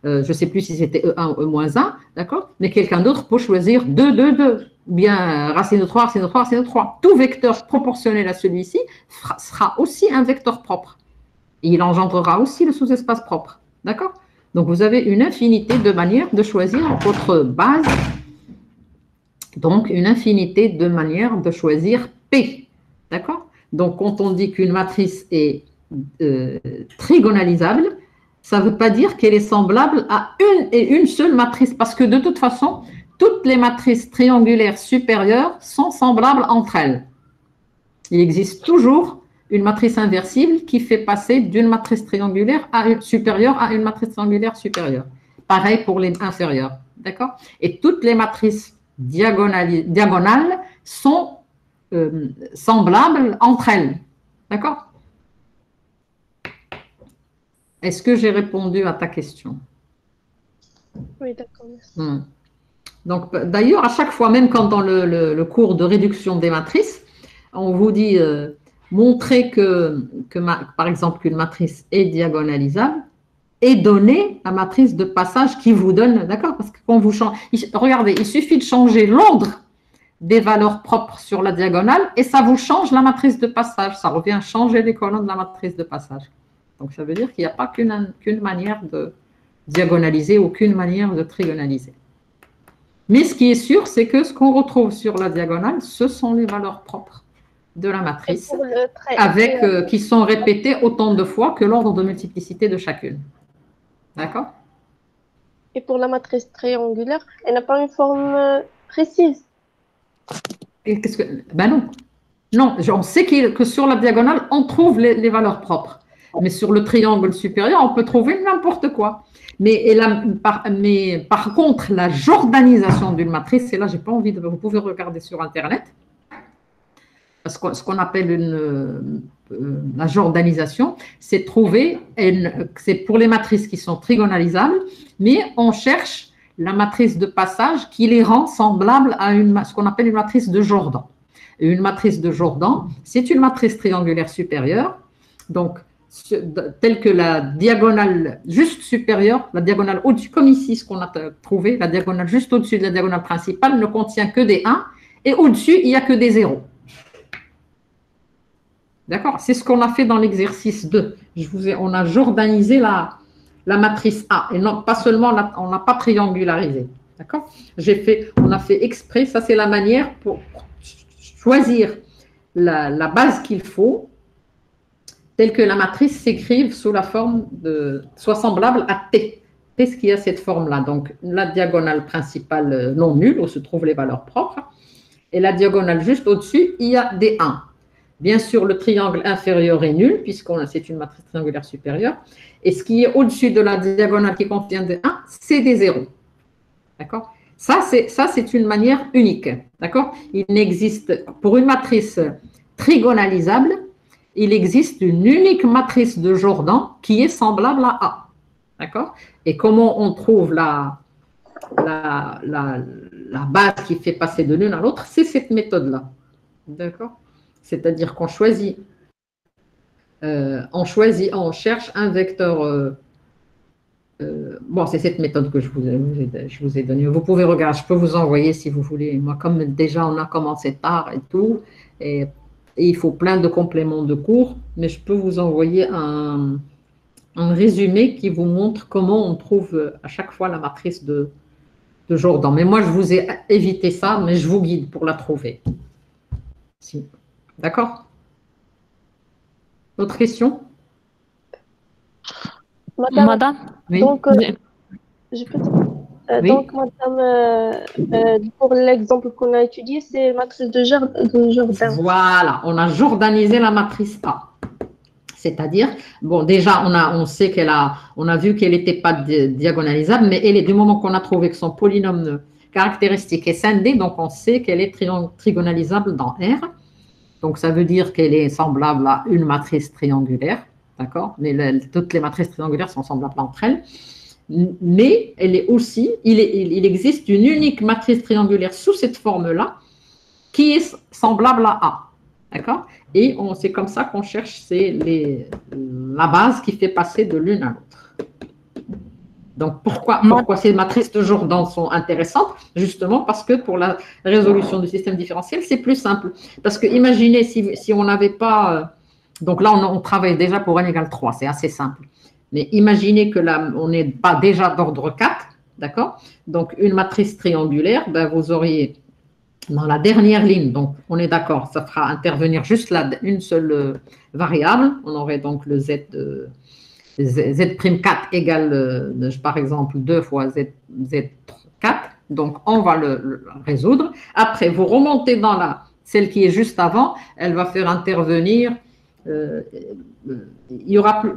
Je ne sais plus si c'était E1 ou E-1, d'accord? Mais quelqu'un d'autre peut choisir 2, 2, 2. Bien, racine de 3, racine de 3, racine de 3. Tout vecteur proportionnel à celui-ci sera aussi un vecteur propre. Et il engendrera aussi le sous-espace propre. D'accord? Donc, vous avez une infinité de manières de choisir votre base. Donc, une infinité de manières de choisir P. D'accord? Donc, quand on dit qu'une matrice est trigonalisable, ça ne veut pas dire qu'elle est semblable à une seule matrice. Parce que de toute façon, toutes les matrices triangulaires supérieures sont semblables entre elles. Il existe toujours une matrice inversible qui fait passer d'une matrice triangulaire supérieure à une matrice triangulaire supérieure. Pareil pour les inférieures. D'accord? Et toutes les matrices diagonales sont semblables entre elles. D'accord? Est-ce que j'ai répondu à ta question? Oui, d'accord, merci. Donc, d'ailleurs, à chaque fois, même quand dans le cours de réduction des matrices, on vous dit montrer par exemple, qu'une matrice est diagonalisable et donner la matrice de passage qui vous donne, d'accord? Parce que quand vous changez, regardez, il suffit de changer l'ordre des valeurs propres sur la diagonale et ça vous change la matrice de passage. Ça revient à changer les colonnes de la matrice de passage. Donc, ça veut dire qu'il n'y a pas qu'une manière de diagonaliser, aucune manière de trigonaliser. Mais ce qui est sûr, c'est que ce qu'on retrouve sur la diagonale, ce sont les valeurs propres de la matrice, qui sont répétées autant de fois que l'ordre de multiplicité de chacune. D'accord? Et pour la matrice triangulaire, elle n'a pas une forme précise. Ben non. Non, on sait que sur la diagonale, on trouve les valeurs propres. Mais sur le triangle supérieur, on peut trouver n'importe quoi. Mais par contre, la jordanisation d'une matrice, et là, j'ai pas envie de... Vous pouvez regarder sur Internet. Ce qu'on appelle la jordanisation, c'est c'est pour les matrices qui sont trigonalisables, mais on cherche la matrice de passage qui les rend semblables à ce qu'on appelle une matrice de Jordan. Et une matrice de Jordan, c'est une matrice triangulaire supérieure, donc telle que la diagonale juste supérieure, la diagonale au-dessus, comme ici, ce qu'on a trouvé, la diagonale juste au-dessus de la diagonale principale ne contient que des 1, et au-dessus, il n'y a que des 0. D'accord? C'est ce qu'on a fait dans l'exercice 2. On a jordanisé la matrice A. Et non, pas seulement, on n'a pas triangularisé. D'accord? On a fait exprès, ça c'est la manière pour choisir la base qu'il faut, telle que la matrice s'écrive sous la forme soit semblable à T. T, ce qui a cette forme-là. Donc, la diagonale principale non nulle, où se trouvent les valeurs propres, et la diagonale juste au-dessus, il y a des 1. Bien sûr, le triangle inférieur est nul, puisque c'est une matrice triangulaire supérieure. Et ce qui est au-dessus de la diagonale qui contient des 1, c'est des 0. D'accord? Ça, c'est une manière unique. D'accord? Il n'existe, pour une matrice trigonalisable, il existe une unique matrice de Jordan qui est semblable à A. D'accord? Et comment on trouve la base qui fait passer de l'une à l'autre, c'est cette méthode-là. D'accord? C'est-à-dire qu'on choisit, on cherche un vecteur. Bon, c'est cette méthode que je vous ai donnée. Vous pouvez regarder, je peux vous envoyer si vous voulez. Moi, comme déjà on a commencé tard et tout, et il faut plein de compléments de cours, mais je peux vous envoyer un résumé qui vous montre comment on trouve à chaque fois la matrice de Jordan. Mais moi, je vous ai évité ça, mais je vous guide pour la trouver. Si. D'accord? Autre question? Madame, Oui. Donc, je peux Oui. donc, madame, pour l'exemple qu'on a étudié, c'est matrice de Jordan. Voilà, on a jordanisé la matrice A. C'est-à-dire, bon, déjà, on sait on a vu qu'elle n'était pas diagonalisable, mais du moment qu'on a trouvé que son polynôme caractéristique est scindé, donc on sait qu'elle est trigonalisable dans R. Donc, ça veut dire qu'elle est semblable à une matrice triangulaire, d'accord? Mais toutes les matrices triangulaires sont semblables entre elles. Mais elle est aussi, il existe une unique matrice triangulaire sous cette forme-là qui est semblable à A. D'accord? Et c'est comme ça qu'on cherche la base qui fait passer de l'une à l'autre. Donc, pourquoi ces matrices de Jordan sont intéressantes? Justement parce que pour la résolution du système différentiel, c'est plus simple. Parce que imaginez si on n'avait pas... donc là, on travaille déjà pour n égale 3, c'est assez simple. Mais imaginez que là, on n'est pas déjà d'ordre 4, d'accord? Donc, une matrice triangulaire, ben, vous auriez... dans la dernière ligne, donc on est d'accord, ça fera intervenir juste une seule variable. On aurait donc le Z'4 égale, par exemple, 2 fois Z4. Donc, on va le résoudre. Après, vous remontez dans celle qui est juste avant, elle va faire intervenir, il y aura plus...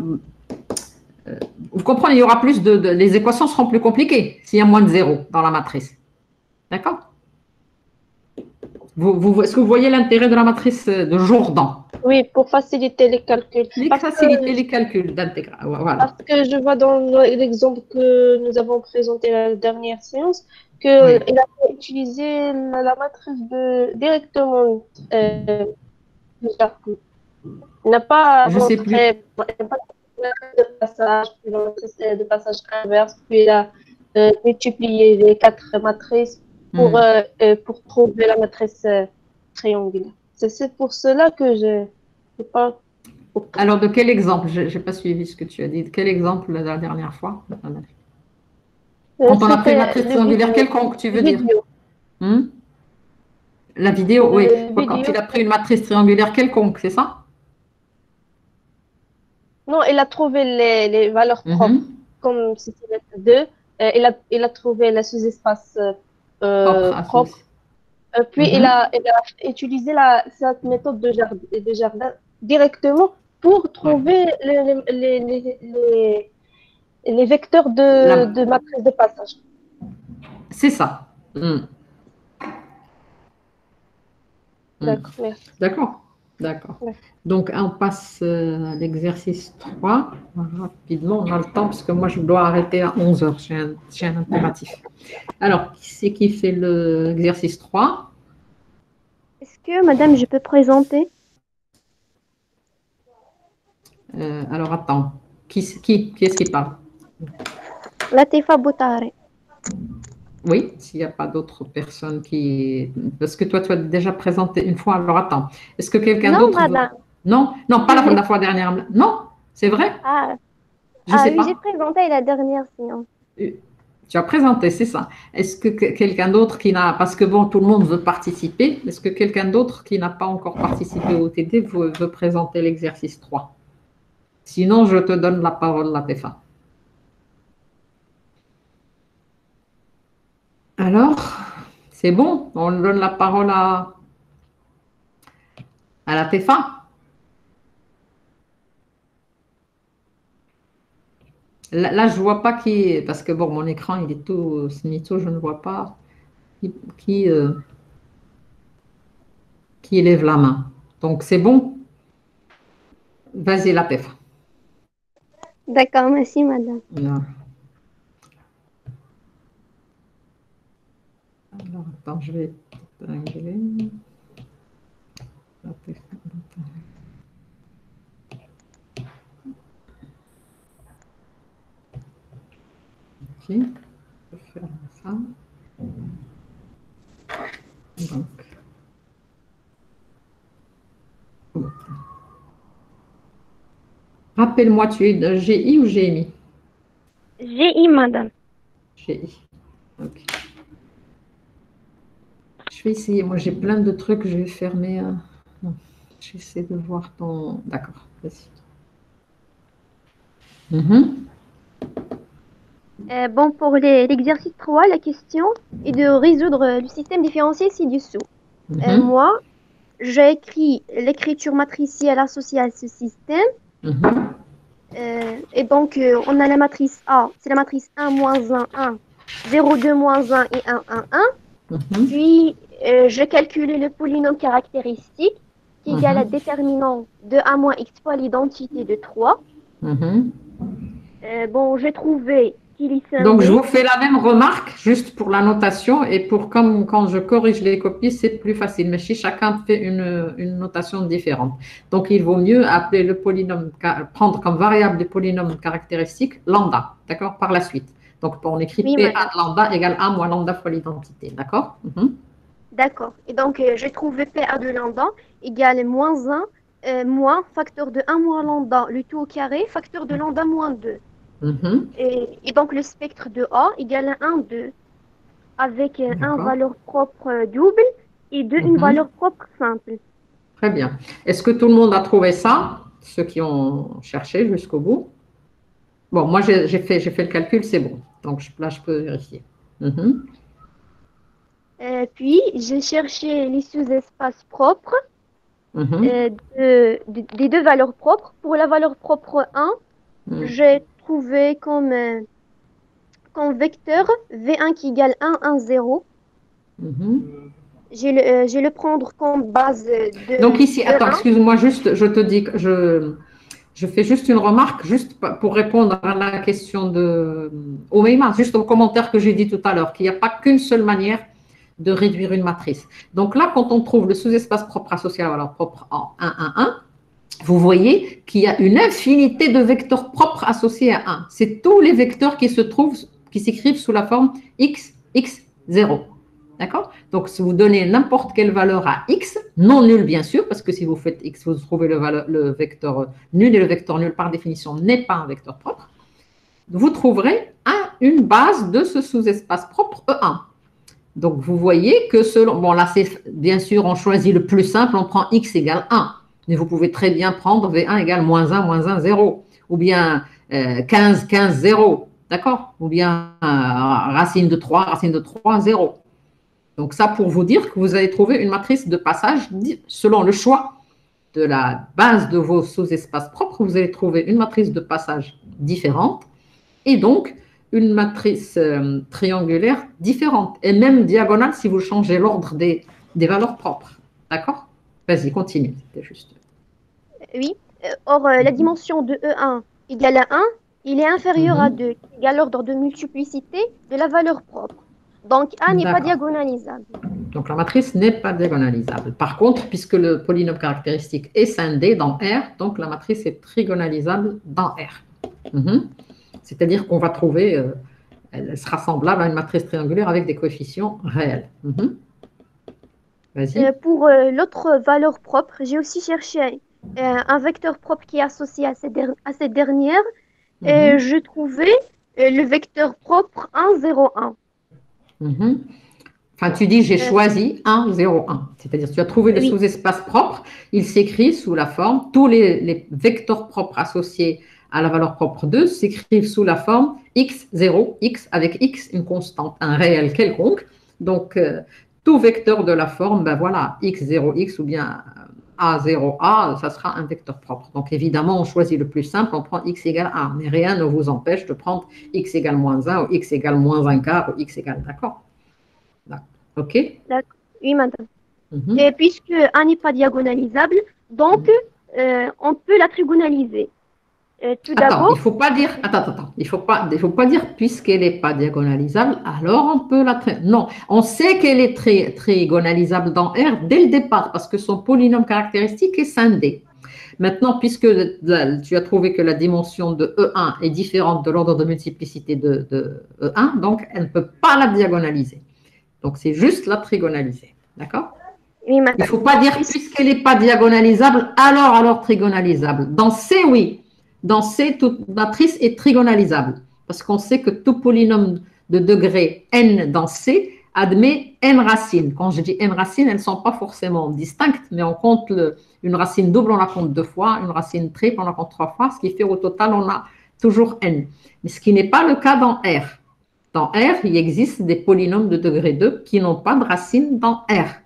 vous comprenez, il y aura plus les équations seront plus compliquées s'il y a moins de 0 dans la matrice. D'accord? Est-ce que vous voyez l'intérêt de la matrice de Jordan? Oui, pour faciliter les calculs. Les calculs d'intégration. Voilà. Parce que je vois dans l'exemple que nous avons présenté la dernière séance qu'il a utilisé la matrice directement. Il n'a pas je sais plus. De passage, puis la matrice de passage inverse, puis il a multiplié les 4 matrices pour trouver la matrice triangulaire. C'est pour cela que je n'ai pas... Alors, de quel exemple? Je n'ai pas suivi ce que tu as dit. De quel exemple la dernière fois? Quand on a pris une matrice triangulaire quelconque, tu veux dire? La vidéo, oui. Quand il a pris une matrice triangulaire quelconque, c'est ça? Non, il a trouvé les valeurs propres, comme si c'était 2. Il a trouvé le sous-espace propre. Puis il a utilisé cette méthode de Jordan directement pour trouver les vecteurs de matrice de passage. C'est ça. D'accord, merci. D'accord. Donc, on passe à l'exercice 3. Rapidement, on a le temps parce que moi, je dois arrêter à 11 h. J'ai un impératif. Alors, qui c'est qui fait l'exercice 3? Est-ce que, madame, je peux présenter? Alors, attends. Qui est-ce qui parle? Latifa Boutare. Oui, s'il n'y a pas d'autres personnes qui... Parce que toi, tu as déjà présenté une fois. Alors, attends. Est-ce que quelqu'un d'autre... Non, madame. Non, non, pas la fois dernière. Non, c'est vrai. Ah, Je sais oui, pas. j'ai présenté la dernière séance. Tu as présenté, c'est ça. Est-ce que quelqu'un d'autre qui n'a, parce que bon, tout le monde veut participer, est-ce que quelqu'un d'autre qui n'a pas encore participé au TD veut présenter l'exercice 3? Sinon, je te donne la parole, Latifa. Alors, c'est bon, on donne la parole à Latifa. Là, je ne vois pas qui, parce que bon, mon écran, il est tout smitho, je ne vois pas qui lève la main. Donc, c'est bon. Vas-y, Latifa. D'accord, merci, madame. Non. Alors, attends, je vais épingler. Ok, je vais faire ça. Donc, rappelle-moi, tu es de GI ou GMI? GI, madame. GI. Ok. Je vais essayer. Moi, j'ai plein de trucs. Je vais fermer. Non. J'essaie de voir ton. D'accord. Vas-y. Bon, pour l'exercice 3, la question est de résoudre le système différentiel ci-dessous. Moi, j'ai écrit l'écriture matricielle associée à ce système. Et donc, on a la matrice A, c'est la matrice 1, moins 1, 1, 0, 2, moins 1 et 1, 1, 1. Puis, j'ai calculé le polynôme caractéristique qui est égal à déterminant de A moins x fois l'identité de 3. Bon, j'ai trouvé qu'il y scindé. Donc, je vous fais la même remarque, juste pour la notation, et pour comme quand je corrige les copies, c'est plus facile. Mais si chacun fait une notation différente. Donc, il vaut mieux appeler le polynôme, prendre comme variable du polynôme caractéristique lambda, d'accord, par la suite. Donc, on écrit Oui, PA madame. de lambda égale A moins lambda fois l'identité, d'accord? D'accord. Et donc, j'ai trouvé PA de lambda égale moins 1 moins facteur de 1 moins lambda, le tout au carré, facteur de lambda moins 2. Et donc, le spectre de A égale à 1, 2, avec un valeur propre double et 2, une valeur propre simple. Très bien. Est-ce que tout le monde a trouvé ça? Ceux qui ont cherché jusqu'au bout? Bon, moi, j'ai fait le calcul, c'est bon. Donc, là, je peux vérifier. Puis, j'ai cherché les sous-espaces propres des deux valeurs propres. Pour la valeur propre 1, j'ai trouvé comme vecteur V1 qui égale 1, 1, 0. Je vais le prendre comme base de. Donc ici, attends, excuse-moi, juste, je te dis que je fais juste une remarque, juste pour répondre à la question de Oumaima, juste au commentaire que j'ai dit tout à l'heure, qu'il n'y a pas qu'une seule manière de réduire une matrice. Donc là, quand on trouve le sous-espace propre associé à la valeur propre en 1, 1, 1, vous voyez qu'il y a une infinité de vecteurs propres associés à 1. C'est tous les vecteurs qui s'écrivent sous la forme x, x, 0. D'accord? Donc, si vous donnez n'importe quelle valeur à x, non nulle bien sûr, parce que si vous faites x, vous trouvez le vecteur nul, et le vecteur nul par définition n'est pas un vecteur propre, vous trouverez une base de ce sous-espace propre E1. Donc, vous voyez que selon… Bon, là, c'est bien sûr, on choisit le plus simple, on prend x égale 1. Mais vous pouvez très bien prendre V1 égale moins 1, 0. Ou bien 15, 15, 0. D'accord? Ou bien racine de 3, 0. Donc, ça pour vous dire que vous allez trouver une matrice de passage selon le choix de la base de vos sous-espaces propres. Vous allez trouver une matrice de passage différente et donc une matrice triangulaire différente et même diagonale si vous changez l'ordre des valeurs propres. D'accord? Vas-y, continue. C'était juste. Oui. Or, la dimension de E1 égale à 1, il est inférieur à 2, qui égale l'ordre de multiplicité de la valeur propre. Donc, A n'est pas diagonalisable. Donc, la matrice n'est pas diagonalisable. Par contre, puisque le polynôme caractéristique est scindé dans R, donc la matrice est trigonalisable dans R. C'est-à-dire qu'on va trouver, elle sera semblable à une matrice triangulaire avec des coefficients réels. Vas-y. Pour l'autre valeur propre, j'ai aussi cherché un vecteur propre qui est associé à cette dernière. Et je trouvais le vecteur propre 1, 0, 1. Enfin, tu dis j'ai choisi 1, 0, 1. C'est-à-dire tu as trouvé le sous-espace propre. Il s'écrit sous la forme, tous les vecteurs propres associés à la valeur propre 2 s'écrivent sous la forme x0, x avec x, une constante, un réel quelconque. Donc, tout vecteur de la forme, ben voilà, x0, x ou bien a0, a, ça sera un vecteur propre. Donc, évidemment, on choisit le plus simple, on prend x égale 1. Mais rien ne vous empêche de prendre x égale moins 1 ou x égale moins 1 quart ou x égale, d'accord? OK? D'accord. Oui, madame. Et puisque 1 n'est pas diagonalisable, donc on peut la trigonaliser. Tout d'abord. Il ne faut pas dire, il faut pas dire puisqu'elle n'est pas diagonalisable, alors on peut la non, on sait qu'elle est trigonalisable dans R dès le départ parce que son polynôme caractéristique est scindé. Maintenant, puisque tu as trouvé que la dimension de E1 est différente de l'ordre de multiplicité de E1, donc elle ne peut pas la diagonaliser. Donc c'est juste la trigonaliser. D'accord? Oui, madame. Il ne faut pas dire puisqu'elle n'est pas diagonalisable, alors trigonalisable. Dans C, oui. Dans C, toute matrice est trigonalisable parce qu'on sait que tout polynôme de degré n dans C admet n racines. Quand je dis n racines, elles ne sont pas forcément distinctes, mais on compte une racine double, on la compte 2 fois, une racine triple, on la compte 3 fois, ce qui fait au total, on a toujours n. Mais ce qui n'est pas le cas dans R. Dans R, il existe des polynômes de degré 2 qui n'ont pas de racine dans R.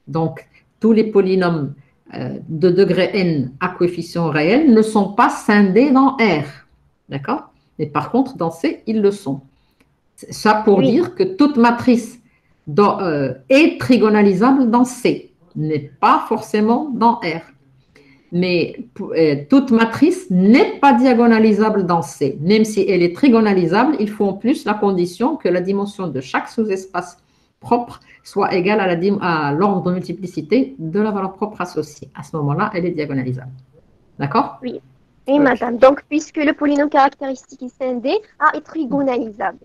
Donc, tous les polynômes de degré n à coefficient réel ne sont pas scindés dans R. D'accord? Mais par contre, dans C, ils le sont. Ça pour dire que toute matrice est trigonalisable dans C, n'est pas forcément dans R. Mais toute matrice n'est pas diagonalisable dans C. Même si elle est trigonalisable, il faut en plus la condition que la dimension de chaque sous-espace propre soit égale à l'ordre de multiplicité de la valeur propre associée. À ce moment-là, elle est diagonalisable. D'accord? Oui. Oui, madame. Donc, puisque le polynôme caractéristique est scindé, A est trigonalisable.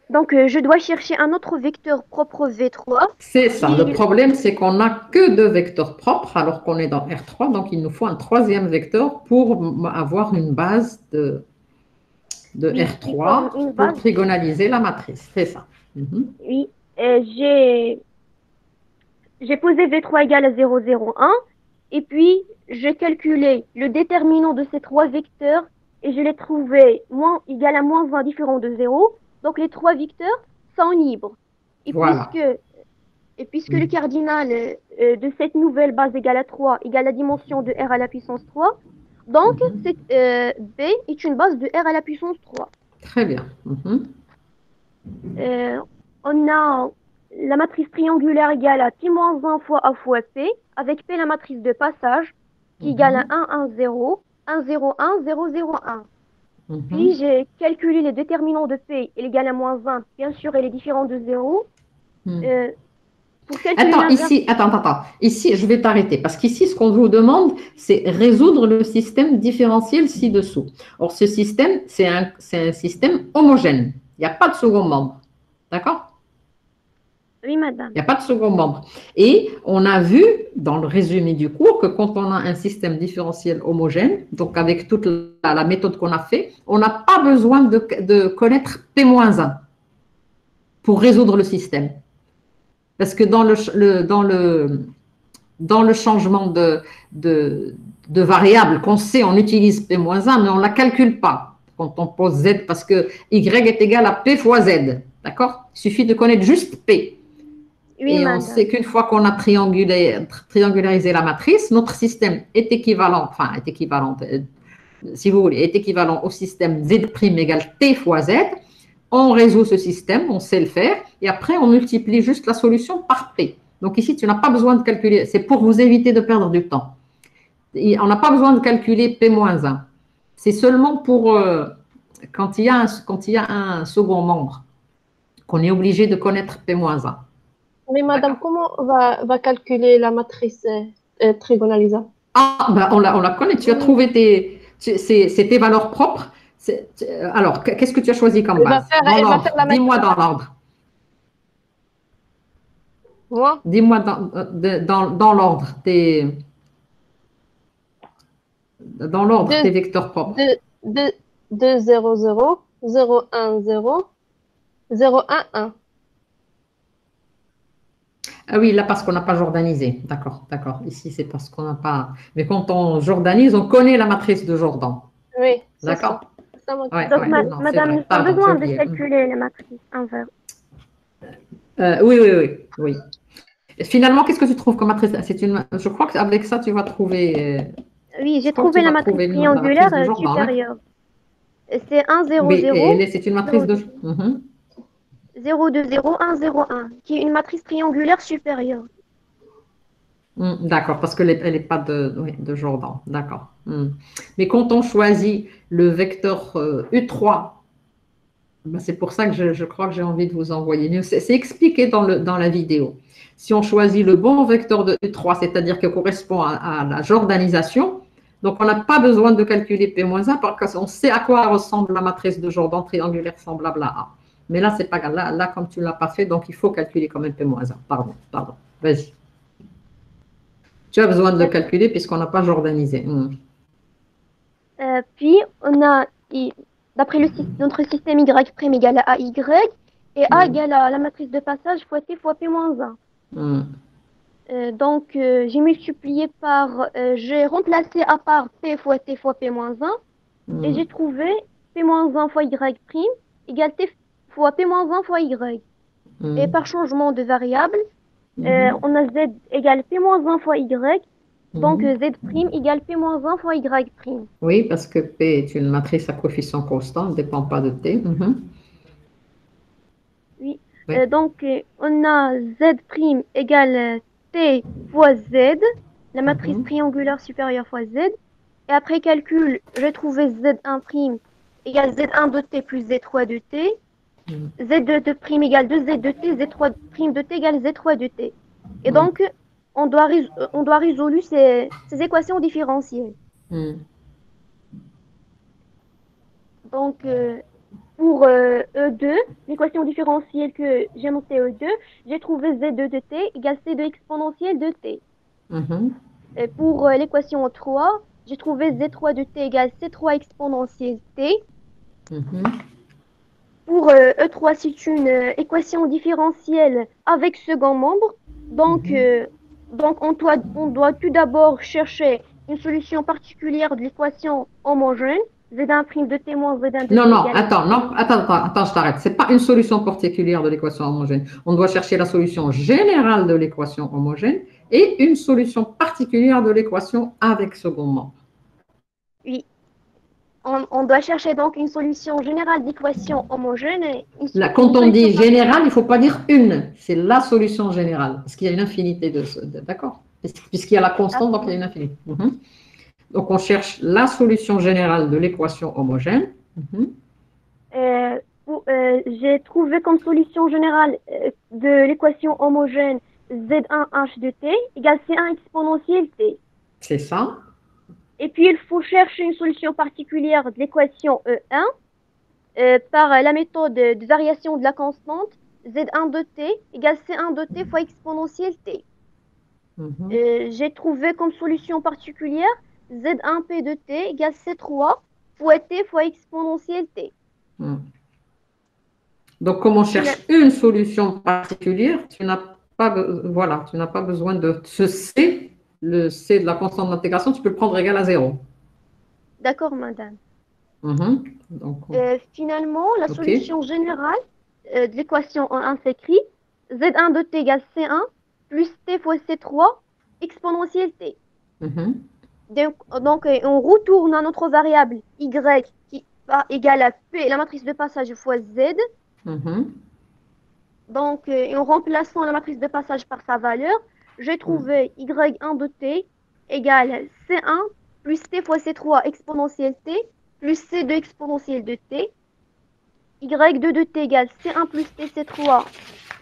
Donc, je dois chercher un autre vecteur propre V3. C'est ça. Le problème, c'est qu'on n'a que 2 vecteurs propres alors qu'on est dans R3. Donc, il nous faut un 3e vecteur pour avoir une base de R3 pour trigonaliser la matrice. C'est ça. Oui. J'ai posé V3 égale à 0, 0, 1. Et puis, j'ai calculé le déterminant de ces 3 vecteurs et je l'ai trouvé égal à moins 1 différent de 0. Donc, les 3 vecteurs sont libres. Et voilà. puisque le cardinal de cette nouvelle base égale à 3 égale la dimension de R à la puissance 3, donc B est une base de R à la puissance 3. Très bien. On a la matrice triangulaire égale à P-1 fois A fois P, avec P la matrice de passage, qui égale à 1, 1, 0, 1, 0, 1, 0, 0, 1. Puis j'ai calculé les déterminants de P, il égale à moins 1, bien sûr, elle est différente de 0. Attends, ici, je vais t'arrêter, parce qu'ici, ce qu'on vous demande, c'est résoudre le système différentiel ci-dessous. Or, ce système, c'est un système homogène. Il n'y a pas de second membre. D'accord? Oui, madame. Il n'y a pas de second membre. Et on a vu dans le résumé du cours que quand on a un système différentiel homogène, donc avec toute la méthode qu'on a fait, on n'a pas besoin de connaître P-1 pour résoudre le système. Parce que dans le changement de variable qu'on sait, on utilise P-1, mais on ne la calcule pas quand on pose Z, parce que Y est égal à P fois Z. D'accord? Il suffit de connaître juste P. Oui, et on sait qu'une fois qu'on a triangularisé la matrice, notre système est équivalent, si vous voulez, est équivalent au système Z' égale T fois Z. On résout ce système, on sait le faire, et après, on multiplie juste la solution par P. Donc ici, tu n'as pas besoin de calculer, c'est pour vous éviter de perdre du temps. On n'a pas besoin de calculer P-1. C'est seulement pour quand il y a un second membre qu'on est obligé de connaître P-1. Mais madame, comment on va calculer la matrice trigonalisable? On la connaît, tu as trouvé tes valeurs propres. Alors, qu'est-ce que tu as choisi comme base? Dis-moi dans l'ordre. Moi? Dis-moi dans l'ordre. dans l'ordre des vecteurs propres. 2, 0, 0, 0, 1, 0, 0, 1, 1. Ah oui, là, parce qu'on n'a pas jordanisé. D'accord, d'accord. Ici, c'est parce qu'on n'a pas... Mais quand on jordanise, on connaît la matrice de Jordan. Oui, d'accord. Donc, madame, nous avons besoin de calculer la matrice inverse. Oui. Et finalement, qu'est-ce que tu trouves comme matrice? Je crois qu'avec ça, tu vas trouver... Oui, j'ai trouvé la matrice triangulaire supérieure. C'est 1, 0, 0. Oui, c'est une matrice 0, de... 0, 2, 0, 1, 0, 1, qui est une matrice triangulaire supérieure. D'accord, parce qu'elle n'est pas de Jordan. D'accord. Mais quand on choisit le vecteur U3, ben c'est pour ça que je crois que j'ai envie de vous envoyer. C'est expliqué dans la vidéo. Si on choisit le bon vecteur de U3, c'est-à-dire qui correspond à la jordanisation, donc on n'a pas besoin de calculer P-1 parce qu'on sait à quoi ressemble la matrice de Jordan triangulaire semblable à A. Mais là, c'est pas grave. Là, comme tu ne l'as pas fait, donc il faut calculer quand même P-1. Pardon. Vas-y. Tu as besoin de le calculer puisqu'on n'a pas jordanisé. Puis, on a, d'après notre système Y' égale à AY, et A égale à la matrice de passage fois T fois P-1. Donc, j'ai multiplié par, j'ai remplacé A par P fois T fois P-1, et j'ai trouvé P-1 fois Y' égale T fois P-1 fois Y. Et par changement de variable, on a Z égale P-1 fois Y, donc Z' égale P-1 fois Y'. Oui, parce que P est une matrice à coefficient constant, ne dépend pas de T. Oui, donc on a Z' égale T fois Z, la matrice triangulaire supérieure fois Z. Et après calcul, j'ai trouvé Z1' égale Z1 de T plus Z3 de T. Z2 de prime égale 2Z de T, Z3 prime de T égale Z3 de T. Et donc, on doit résoudre ces équations différentielles. Donc, pour E2, l'équation différentielle que j'ai montée E2, j'ai trouvé Z2 de T égale C2 exponentielle de T. Et pour l'équation 3, j'ai trouvé Z3 de T égale C3 exponentielle T. Pour E3, c'est une équation différentielle avec second membre. Donc, on doit tout d'abord chercher une solution particulière de l'équation homogène. Z1' de T moins Z1 de T. Non, attends, je t'arrête. Ce n'est pas une solution particulière de l'équation homogène. On doit chercher la solution générale de l'équation homogène et une solution particulière de l'équation avec second membre. Oui. On doit chercher donc une solution générale d'équation homogène. Quand on dit générale, il ne faut pas dire une. C'est la solution générale. Parce qu'il y a une infinité d'accord. Puisqu'il y a la constante, donc il y a une infinité. Donc, on cherche la solution générale de l'équation homogène. J'ai trouvé comme solution générale de l'équation homogène Z1H de T égale C1 exponentielle T. C'est ça. Et puis, il faut chercher une solution particulière de l'équation E1 par la méthode de variation de la constante Z1 de T égale C1 de T fois exponentielle T. J'ai trouvé comme solution particulière Z1P de T égale C3 fois T fois exponentielle T. Donc, comme on cherche une solution particulière, tu n'as pas besoin de ce C. Le C de la constante d'intégration, tu peux le prendre égal à 0. D'accord, madame. Donc, finalement, la solution générale de l'équation en 1 s'écrit Z1 de T égale C1 plus T fois C3 exponentielle T. Donc, on retourne à notre variable Y qui égale à P, la matrice de passage fois Z. Donc, en remplaçant la matrice de passage par sa valeur, j'ai trouvé Y1 de T égale C1 plus T fois C3 exponentielle T plus C2 exponentielle de T. Y2 de T égale C1 plus T C3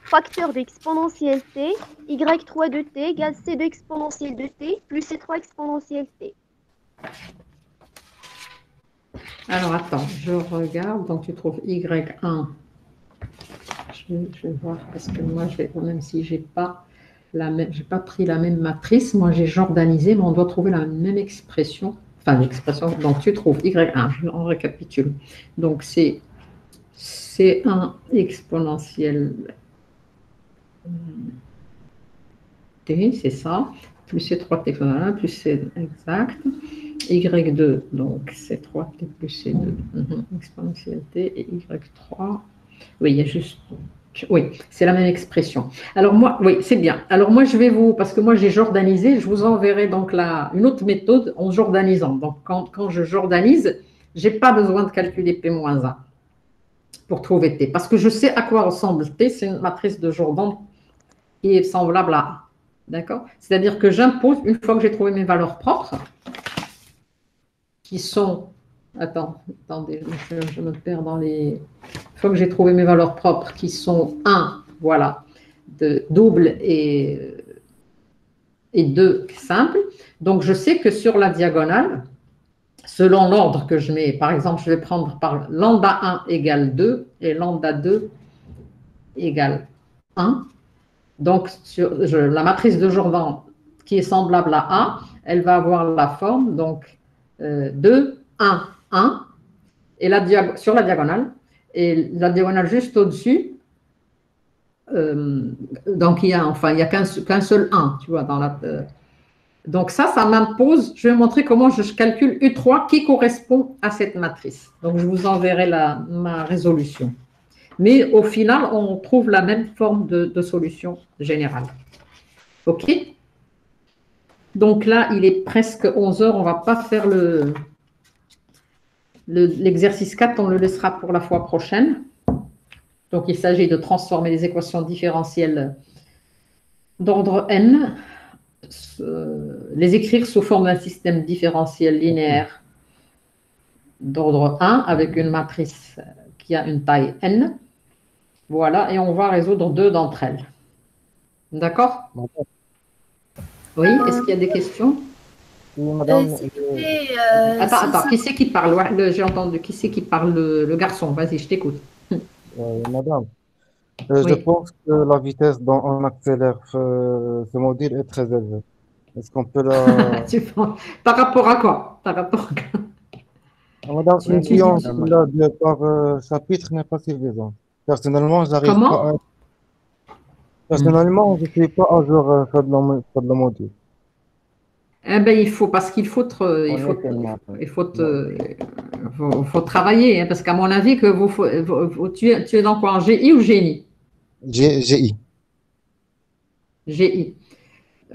facteur de exponentielle T. Y3 de T égale C2 exponentielle de T plus C3 exponentielle T. Alors, attends, je regarde. Donc, tu trouves Y1. Je vais voir parce que moi, même si j'ai pas pris la même matrice, moi j'ai jordanisé, mais on doit trouver la même expression enfin l'expression, donc tu trouves Y1, on récapitule. Donc c'est C1 exponentielle T, c'est ça, plus C3T exponentielle 1, plus C exact, Y2, donc C3T plus C2 exponentielle T et Y3, oui, il y a juste... Oui, c'est la même expression. Alors moi, oui, c'est bien. Alors moi, je vais vous, parce que moi j'ai jordanisé, je vous enverrai donc là une autre méthode en jordanisant. Donc quand je jordanise, je n'ai pas besoin de calculer P-1 pour trouver T, parce que je sais à quoi ressemble T, c'est une matrice de Jordan qui est semblable à A. D'accord? C'est-à-dire que j'impose, une fois que j'ai trouvé mes valeurs propres, qui sont... Attendez, je me perds dans les... Une fois que j'ai trouvé mes valeurs propres qui sont 1, voilà, de double et 2 simple. Donc, je sais que sur la diagonale, selon l'ordre que je mets, par exemple, je vais prendre par lambda 1 égale 2 et lambda 2 égale 1. Donc, sur la matrice de Jordan qui est semblable à A, elle va avoir la forme, donc 2, 1, 1, et sur la diagonale, et la diagonale juste au-dessus, donc il y a qu'un seul 1, tu vois, donc ça m'impose, je vais montrer comment je calcule U3 qui correspond à cette matrice. Donc je vous enverrai ma résolution. Mais au final, on trouve la même forme de solution générale. OK? Donc là, il est presque 11 heures, on ne va pas faire l'exercice 4, on le laissera pour la fois prochaine. Donc, il s'agit de transformer les équations différentielles d'ordre n, les écrire sous forme d'un système différentiel linéaire d'ordre 1 avec une matrice qui a une taille n. Voilà, et on va résoudre 2 d'entre elles. D'accord? Oui, est-ce qu'il y a des questions? Madame, Attends, qui c'est qui parle? Ouais, j'ai entendu. Qui c'est qui parle? Le garçon. Vas-y, je t'écoute. Madame, je Oui. pense que la vitesse dont on accélère ce module est très élevée. Est-ce qu'on peut la... Par rapport à quoi? Par rapport à quoi? Madame, Tu une dis- science par chapitre n'est pas suffisante. Personnellement, j'arrive Comment? pas à... Personnellement, je ne suis pas à jour sur le module. Eh ben, parce qu'il faut travailler, hein, parce qu'à mon avis, tu es dans quoi? En GI ou GNI? GI. GI.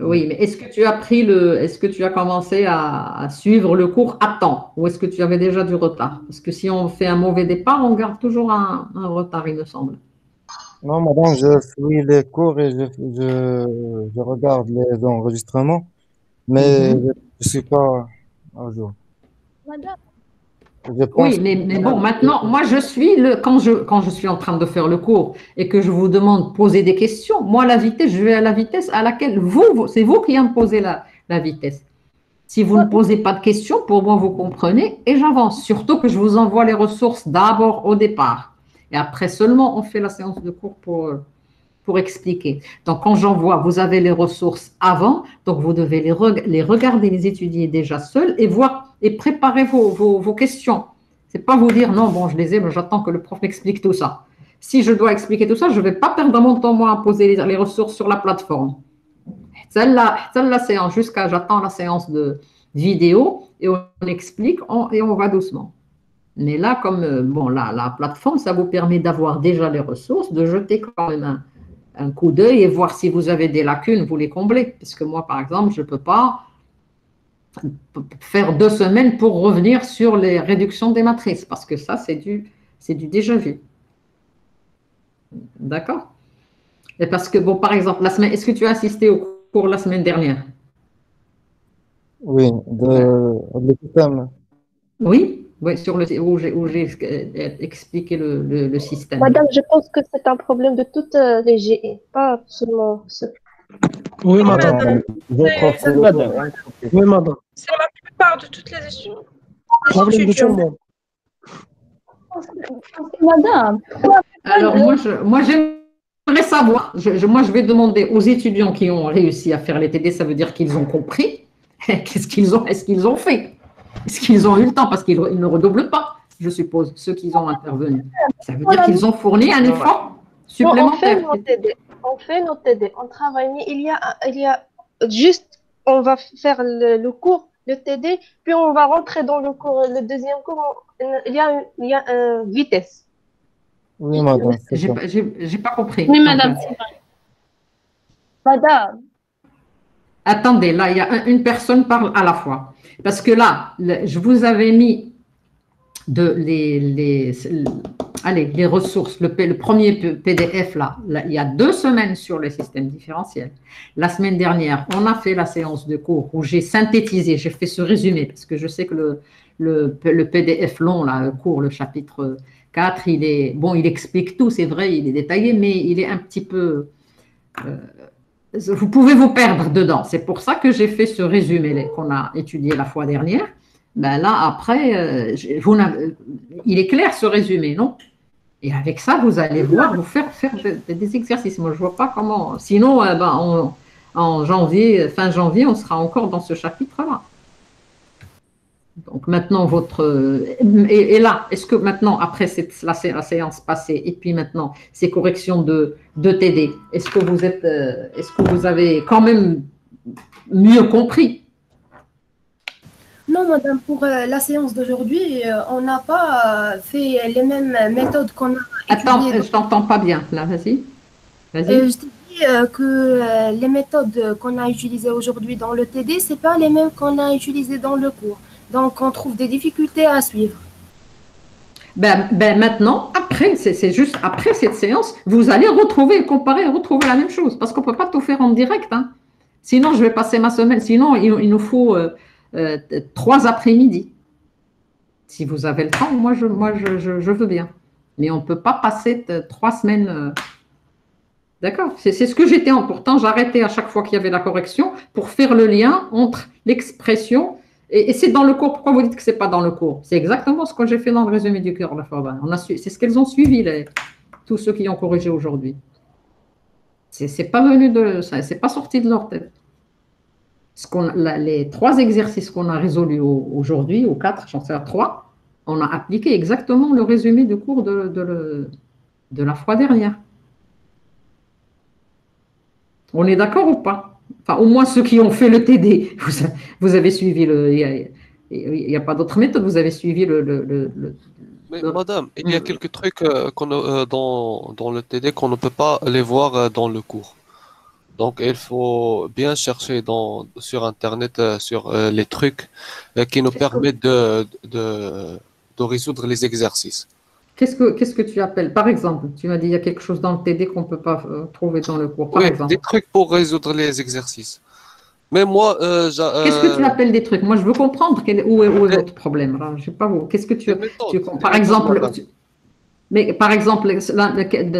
Oui, mais est-ce que tu as commencé à suivre le cours à temps ou est-ce que tu avais déjà du retard? Parce que si on fait un mauvais départ, on garde toujours un retard, il me semble. Non, madame, je suis les cours et je regarde les enregistrements, mais je ne suis pas à jour. Madame, Je pense Oui, mais bon, maintenant, moi, quand je suis en train de faire le cours et que je vous demande de poser des questions, moi, la vitesse, je vais à la vitesse à laquelle c'est vous qui imposez la vitesse. Si vous ne posez pas de questions, pour moi, vous comprenez et j'avance. Surtout que je vous envoie les ressources d'abord au départ. Et après seulement, on fait la séance de cours pour expliquer. Donc, quand j'envoie, vous avez les ressources avant, donc vous devez les regarder, les étudier déjà seul et voir et préparer vos questions. Ce n'est pas vous dire, non, bon, je les ai, mais j'attends que le prof m'explique tout ça. Si je dois expliquer tout ça, je ne vais pas perdre mon temps, moi, à poser les ressources sur la plateforme. Celle-là, séance, j'attends la séance de vidéo et on explique et on va doucement. Mais là, comme la plateforme, ça vous permet d'avoir déjà les ressources, de jeter quand même un coup d'œil et voir si vous avez des lacunes, vous les comblez. Parce que moi, par exemple, je ne peux pas faire 2 semaines pour revenir sur les réductions des matrices, parce que ça, c'est du déjà vu. D'accord? Et parce que, bon, par exemple, est-ce que tu as assisté au cours la semaine dernière? Oui, le système. Oui, où j'ai expliqué le système. Madame, je pense que c'est un problème de toutes les GE, pas seulement ce. Oui, madame. madame. Oui, madame. c'est la plupart de toutes les études. Problème de tout le monde. Madame, Alors, moi, j'aimerais savoir, moi, je vais demander aux étudiants qui ont réussi à faire les TD, ça veut dire qu'ils ont compris. Est-ce qu'ils ont fait? Est-ce qu'ils ont eu le temps? Parce qu'ils ne redoublent pas, je suppose, ceux qui ont intervenu. Ça veut dire qu'ils ont fourni un effort supplémentaire. On fait nos TD, on travaille, mais il y a juste, on va faire le cours, le TD, puis on va rentrer dans le cours, le deuxième cours, il y a une vitesse. Oui, madame. J'ai pas compris. Oui, madame. Madame. Attendez, là, il y a une personne parle à la fois. Parce que là, je vous avais mis les ressources, le premier PDF, là, il y a 2 semaines sur le système différentiel. La semaine dernière, on a fait la séance de cours où j'ai synthétisé, j'ai fait ce résumé, parce que je sais que le PDF long, là, le cours, le chapitre 4, il explique tout, c'est vrai, il est détaillé, mais il est un petit peu... vous pouvez vous perdre dedans. C'est pour ça que j'ai fait ce résumé qu'on a étudié la fois dernière. Ben là, après, il est clair ce résumé, non? Et avec ça, vous allez voir, vous faire des exercices. Moi, je ne vois pas comment. Sinon, en janvier, fin janvier, on sera encore dans ce chapitre-là. Donc maintenant, et là, est-ce que maintenant, après la séance passée, et puis maintenant, ces corrections de TD, est-ce que vous avez quand même mieux compris? Non, madame, pour la séance d'aujourd'hui, on n'a pas fait les mêmes méthodes qu'on a Attends, étudiées. je t'entends pas bien, là, vas-y. Je te dis que les méthodes qu'on a utilisées aujourd'hui dans le TD, ce n'est pas les mêmes qu'on a utilisées dans le cours. Donc, on trouve des difficultés à suivre. Maintenant, c'est juste après cette séance, vous allez comparer, retrouver la même chose. Parce qu'on ne peut pas tout faire en direct. Hein. Sinon, je vais passer ma semaine. Sinon, il nous faut 3 après-midi. Si vous avez le temps, moi, je veux bien. Mais on ne peut pas passer 3 semaines. D'accord? C'est ce que j'étais en. Pourtant, j'arrêtais à chaque fois qu'il y avait la correction pour faire le lien entre l'expression. Et c'est dans le cours. Pourquoi vous dites que ce n'est pas dans le cours? C'est exactement ce que j'ai fait dans le résumé du cours. C'est ce qu'elles ont suivi, tous ceux qui ont corrigé aujourd'hui. C'est pas c'est pas sorti de leur tête. Les 3 exercices qu'on a résolus aujourd'hui, ou 4, j'en sais à 3, on a appliqué exactement le résumé du cours de la fois dernière. On est d'accord ou pas? Enfin, au moins ceux qui ont fait le TD, vous avez suivi il n'y a pas d'autre méthode, vous avez suivi Mais madame, il y a quelques trucs dans le TD qu'on ne peut pas les voir dans le cours. Donc, il faut bien chercher sur Internet sur les trucs qui nous permettent de résoudre les exercices. Qu'est-ce que tu appelles? Par exemple, tu m'as dit il y a quelque chose dans le TD qu'on ne peut pas trouver dans le cours. Par exemple. Des trucs pour résoudre les exercices. Mais moi, qu'est-ce que tu appelles des trucs? Moi, je veux comprendre où est votre problème. Alors, je sais pas vous. Qu'est-ce que par exemple, par exemple,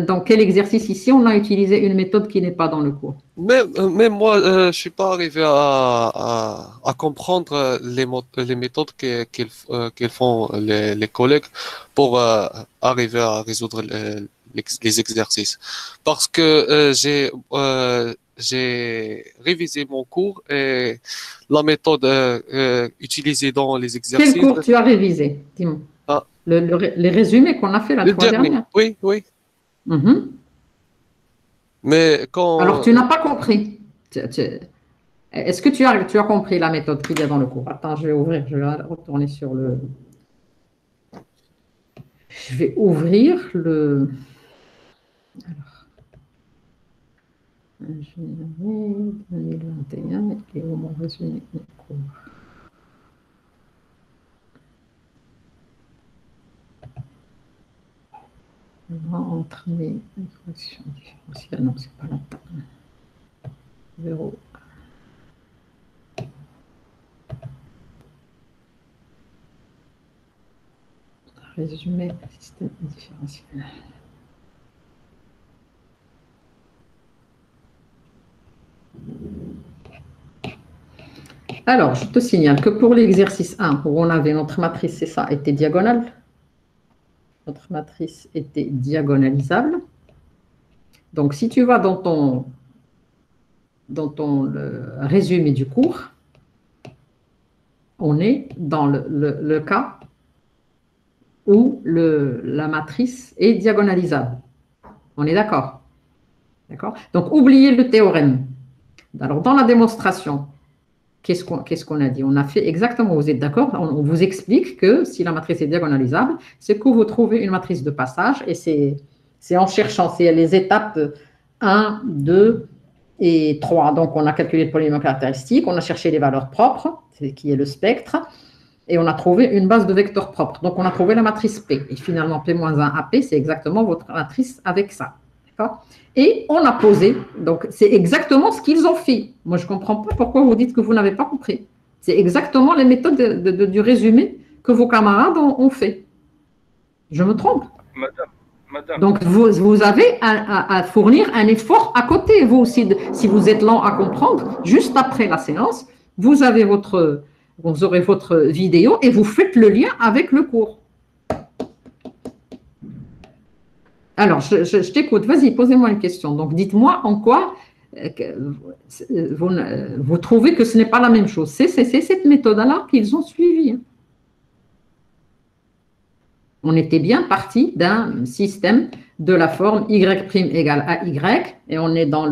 dans quel exercice ici on a utilisé une méthode qui n'est pas dans le cours? Mais moi, je ne suis pas arrivé à comprendre les méthodes qu'ils font les collègues pour arriver à résoudre les exercices. Parce que j'ai révisé mon cours et la méthode utilisée dans les exercices. Quel cours tu as révisé? Dis-moi. Les résumés qu'on a fait la fois dernière. Oui. Mais quand... Alors, tu n'as pas compris. Est-ce que tu as compris la méthode qu'il y a dans le cours? Attends, je vais ouvrir, je vais retourner sur le... Je vais ouvrir le... Alors, ingénierie 2021 et au moins résumé du cours. Entraîner une fraction différentielle. Non, c'est pas longtemps. 0. Résumé système différentiel. Alors, je te signale que pour l'exercice 1, où on avait notre matrice, c'est ça, était diagonale. Notre matrice était diagonalisable. Donc, si tu vas dans ton résumé du cours, on est dans le cas où la matrice est diagonalisable. On est d'accord? D'accord? Donc, oubliez le théorème. Alors, dans la démonstration, qu'est-ce qu'on a dit? On a fait exactement, vous êtes d'accord? On vous explique que si la matrice est diagonalisable, c'est que vous trouvez une matrice de passage et c'est en cherchant, c'est les étapes 1, 2 et 3. Donc, on a calculé le polynôme caractéristique, on a cherché les valeurs propres, qui est le spectre, et on a trouvé une base de vecteurs propres. Donc, on a trouvé la matrice P. Et finalement, P-1 AP, c'est exactement votre matrice avec ça. D'accord? Et on a posé, donc c'est exactement ce qu'ils ont fait. Moi, je ne comprends pas pourquoi vous dites que vous n'avez pas compris. C'est exactement les méthodes du résumé que vos camarades ont fait. Je me trompe? Madame. Donc, vous avez à fournir un effort à côté, vous aussi. Si vous êtes lent à comprendre, juste après la séance, vous aurez votre vidéo et vous faites le lien avec le cours. Alors, je t'écoute. Vas-y, posez-moi une question. Donc, dites-moi en quoi vous trouvez que ce n'est pas la même chose. C'est cette méthode-là qu'ils ont suivie. On était bien parti d'un système de la forme y' égale à y, et on est dans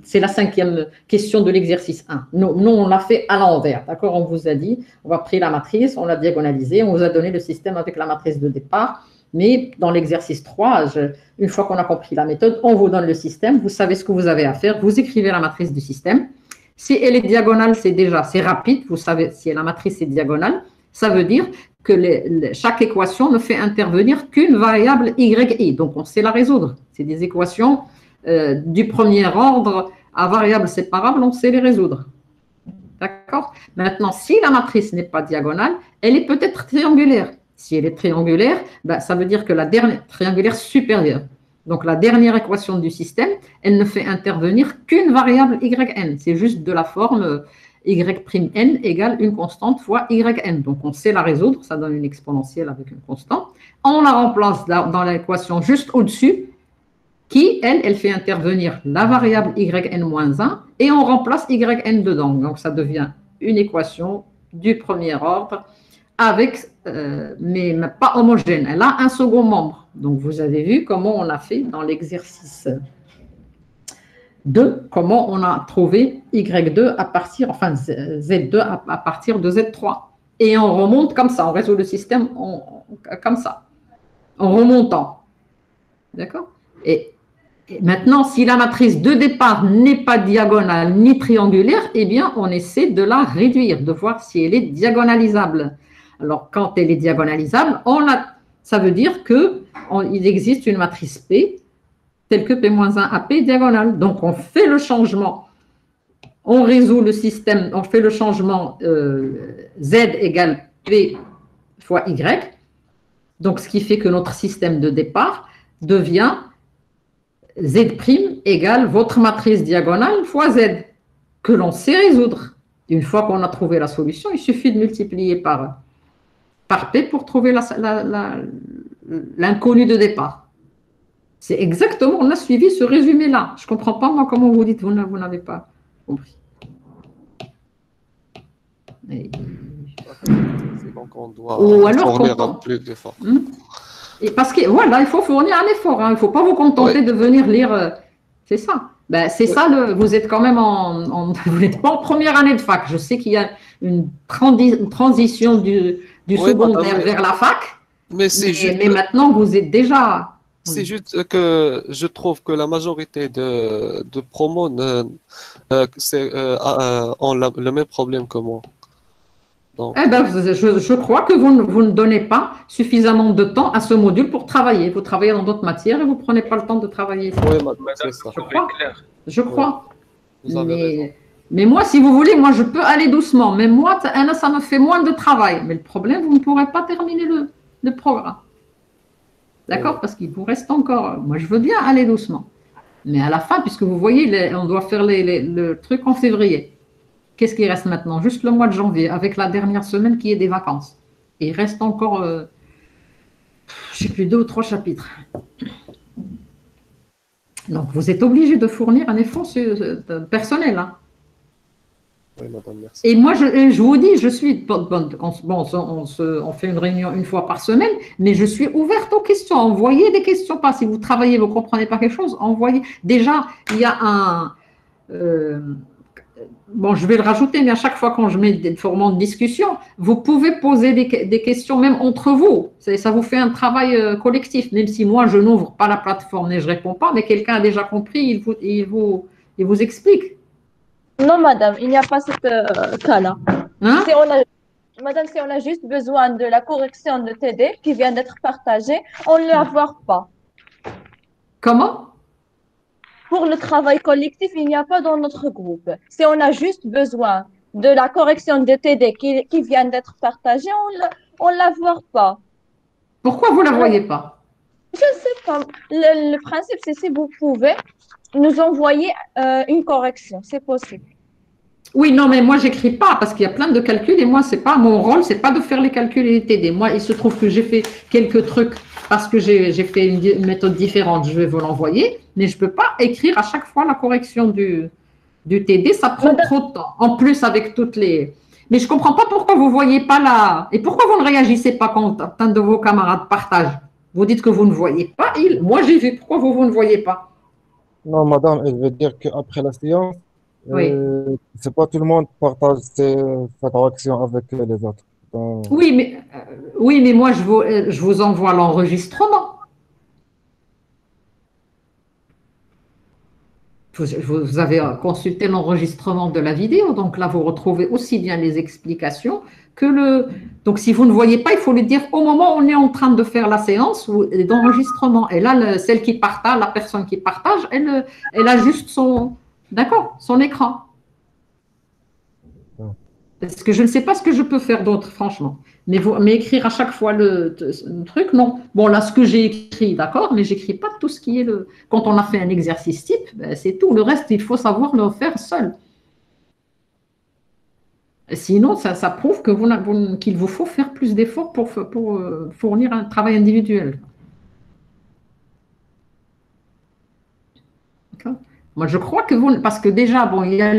c'est la 5e question de l'exercice 1. Nous, on l'a fait à l'envers, d'accord? On vous a dit, on a pris la matrice, on l'a diagonalisée, on vous a donné le système avec la matrice de départ, mais dans l'exercice 3, une fois qu'on a compris la méthode, on vous donne le système, vous savez ce que vous avez à faire, vous écrivez la matrice du système. Si elle est diagonale, c'est rapide, vous savez si la matrice est diagonale, ça veut dire que chaque équation ne fait intervenir qu'une variable y. Donc, on sait la résoudre. C'est des équations du premier ordre à variables séparables, on sait les résoudre. D'accord? Maintenant, si la matrice n'est pas diagonale, elle est peut-être triangulaire. Si elle est triangulaire, ben, ça veut dire que la dernière triangulaire supérieure. Donc, la dernière équation du système, elle ne fait intervenir qu'une variable yn. C'est juste de la forme y'N égale une constante fois yn. Donc, on sait la résoudre, ça donne une exponentielle avec une constante. On la remplace dans l'équation juste au-dessus, qui, elle fait intervenir la variable yn-1 et on remplace yn dedans. Donc, ça devient une équation du premier ordre, mais pas homogène. Elle a un second membre. Donc, vous avez vu comment on a fait dans l'exercice 2, comment on a trouvé Y2 à partir, enfin Z2 à partir de Z3. Et on remonte comme ça, on résout le système comme ça, en remontant. D'accord? Et maintenant, si la matrice de départ n'est pas diagonale ni triangulaire, eh bien, on essaie de la réduire, de voir si elle est diagonalisable. Alors, quand elle est diagonalisable, ça veut dire qu'il existe une matrice P telle que P-1 AP diagonale. Donc, on fait le changement, on résout le système, on fait le changement Z égale P fois Y. Donc, ce qui fait que notre système de départ devient Z' égale votre matrice diagonale fois Z, que l'on sait résoudre. Une fois qu'on a trouvé la solution, il suffit de multiplier par P pour trouver l'inconnu de départ. C'est exactement, on a suivi ce résumé-là. Je ne comprends pas, moi, comment vous dites, vous n'avez pas compris. Donc, on doit fournir plus d'efforts. Et parce que, voilà, il faut fournir un effort. Hein. Il ne faut pas vous contenter de venir lire. C'est ça. Ben, c'est ça, vous êtes quand même vous n'êtes pas en première année de fac. Je sais qu'il y a une transition du secondaire vers la fac. Mais maintenant, vous êtes déjà... C'est juste que je trouve que la majorité de promos ont le même problème que moi. Donc... Eh ben, je crois que vous ne donnez pas suffisamment de temps à ce module pour travailler. Vous travaillez dans d'autres matières et vous ne prenez pas le temps de travailler. Oui, c'est ça. Je crois. Mais moi, si vous voulez, moi, je peux aller doucement. Mais moi, ça me fait moins de travail. Mais le problème, vous ne pourrez pas terminer le programme. D'accord? Parce qu'il vous reste encore... Moi, je veux bien aller doucement. Mais à la fin, puisque vous voyez, on doit faire le truc en février. Qu'est-ce qui reste maintenant? Juste le mois de janvier, avec la dernière semaine qui est des vacances. Et il reste encore, je ne sais plus, 2 ou 3 chapitres. Donc, vous êtes obligé de fournir un effort personnel. Hein. Oui, madame, merci. Et moi, je vous dis, je suis, on fait une réunion une fois par semaine, mais je suis ouverte aux questions. Envoyez des questions, pas si vous travaillez, vous ne comprenez pas quelque chose, envoyez. Déjà, il y a un... bon, je vais le rajouter, mais à chaque fois quand je mets des formats de discussion, vous pouvez poser des questions même entre vous. Ça vous fait un travail collectif, même si moi, je n'ouvre pas la plateforme et je ne réponds pas, mais quelqu'un a déjà compris, il vous explique. Non, madame, il n'y a pas ce cas-là. Hein? Madame, si on a juste besoin de la correction de TD qui vient d'être partagée, on ne la voit pas. Comment? Pour le travail collectif, il n'y a pas dans notre groupe. Si on a juste besoin de la correction de TD qui vient d'être partagée, on ne la voit pas. Pourquoi vous ne la voyez pas? Je ne sais pas. Le principe, c'est si vous pouvez nous envoyer une correction, c'est possible. Oui, non, mais moi, j'écris pas parce qu'il y a plein de calculs et moi, c'est pas mon rôle, c'est pas de faire les calculs et les TD. Moi, il se trouve que j'ai fait quelques trucs parce que j'ai fait une méthode différente. Je vais vous l'envoyer, mais je peux pas écrire à chaque fois la correction du TD. Ça prend trop de temps. En plus, avec toutes les... Mais je comprends pas pourquoi vous voyez pas là. Et pourquoi vous ne réagissez pas quand un de vos camarades partage? Vous dites que vous ne voyez pas. Moi, j'ai vu. Pourquoi vous ne voyez pas? Non, madame, elle veut dire qu'après la séance, Oui. c'est pas tout le monde partage sa correction avec les autres. Donc, Oui, mais moi, je vous envoie l'enregistrement. Vous avez consulté l'enregistrement de la vidéo, donc là, vous retrouvez aussi bien les explications que le... Donc, si vous ne voyez pas, il faut le dire au moment où on est en train de faire la séance d'enregistrement. Et là, celle qui partage, la personne qui partage, elle a juste son écran. Parce que je ne sais pas ce que je peux faire d'autre, franchement. Mais écrire à chaque fois le truc, non. Bon, là, ce que j'ai écrit, d'accord, mais j'écris pas tout ce qui est le... Quand on a fait un exercice type, ben, c'est tout. Le reste, il faut savoir le faire seul. Sinon, ça prouve que qu'il vous faut faire plus d'efforts pour fournir un travail individuel. Moi, je crois que vous... Parce que déjà, bon, il y a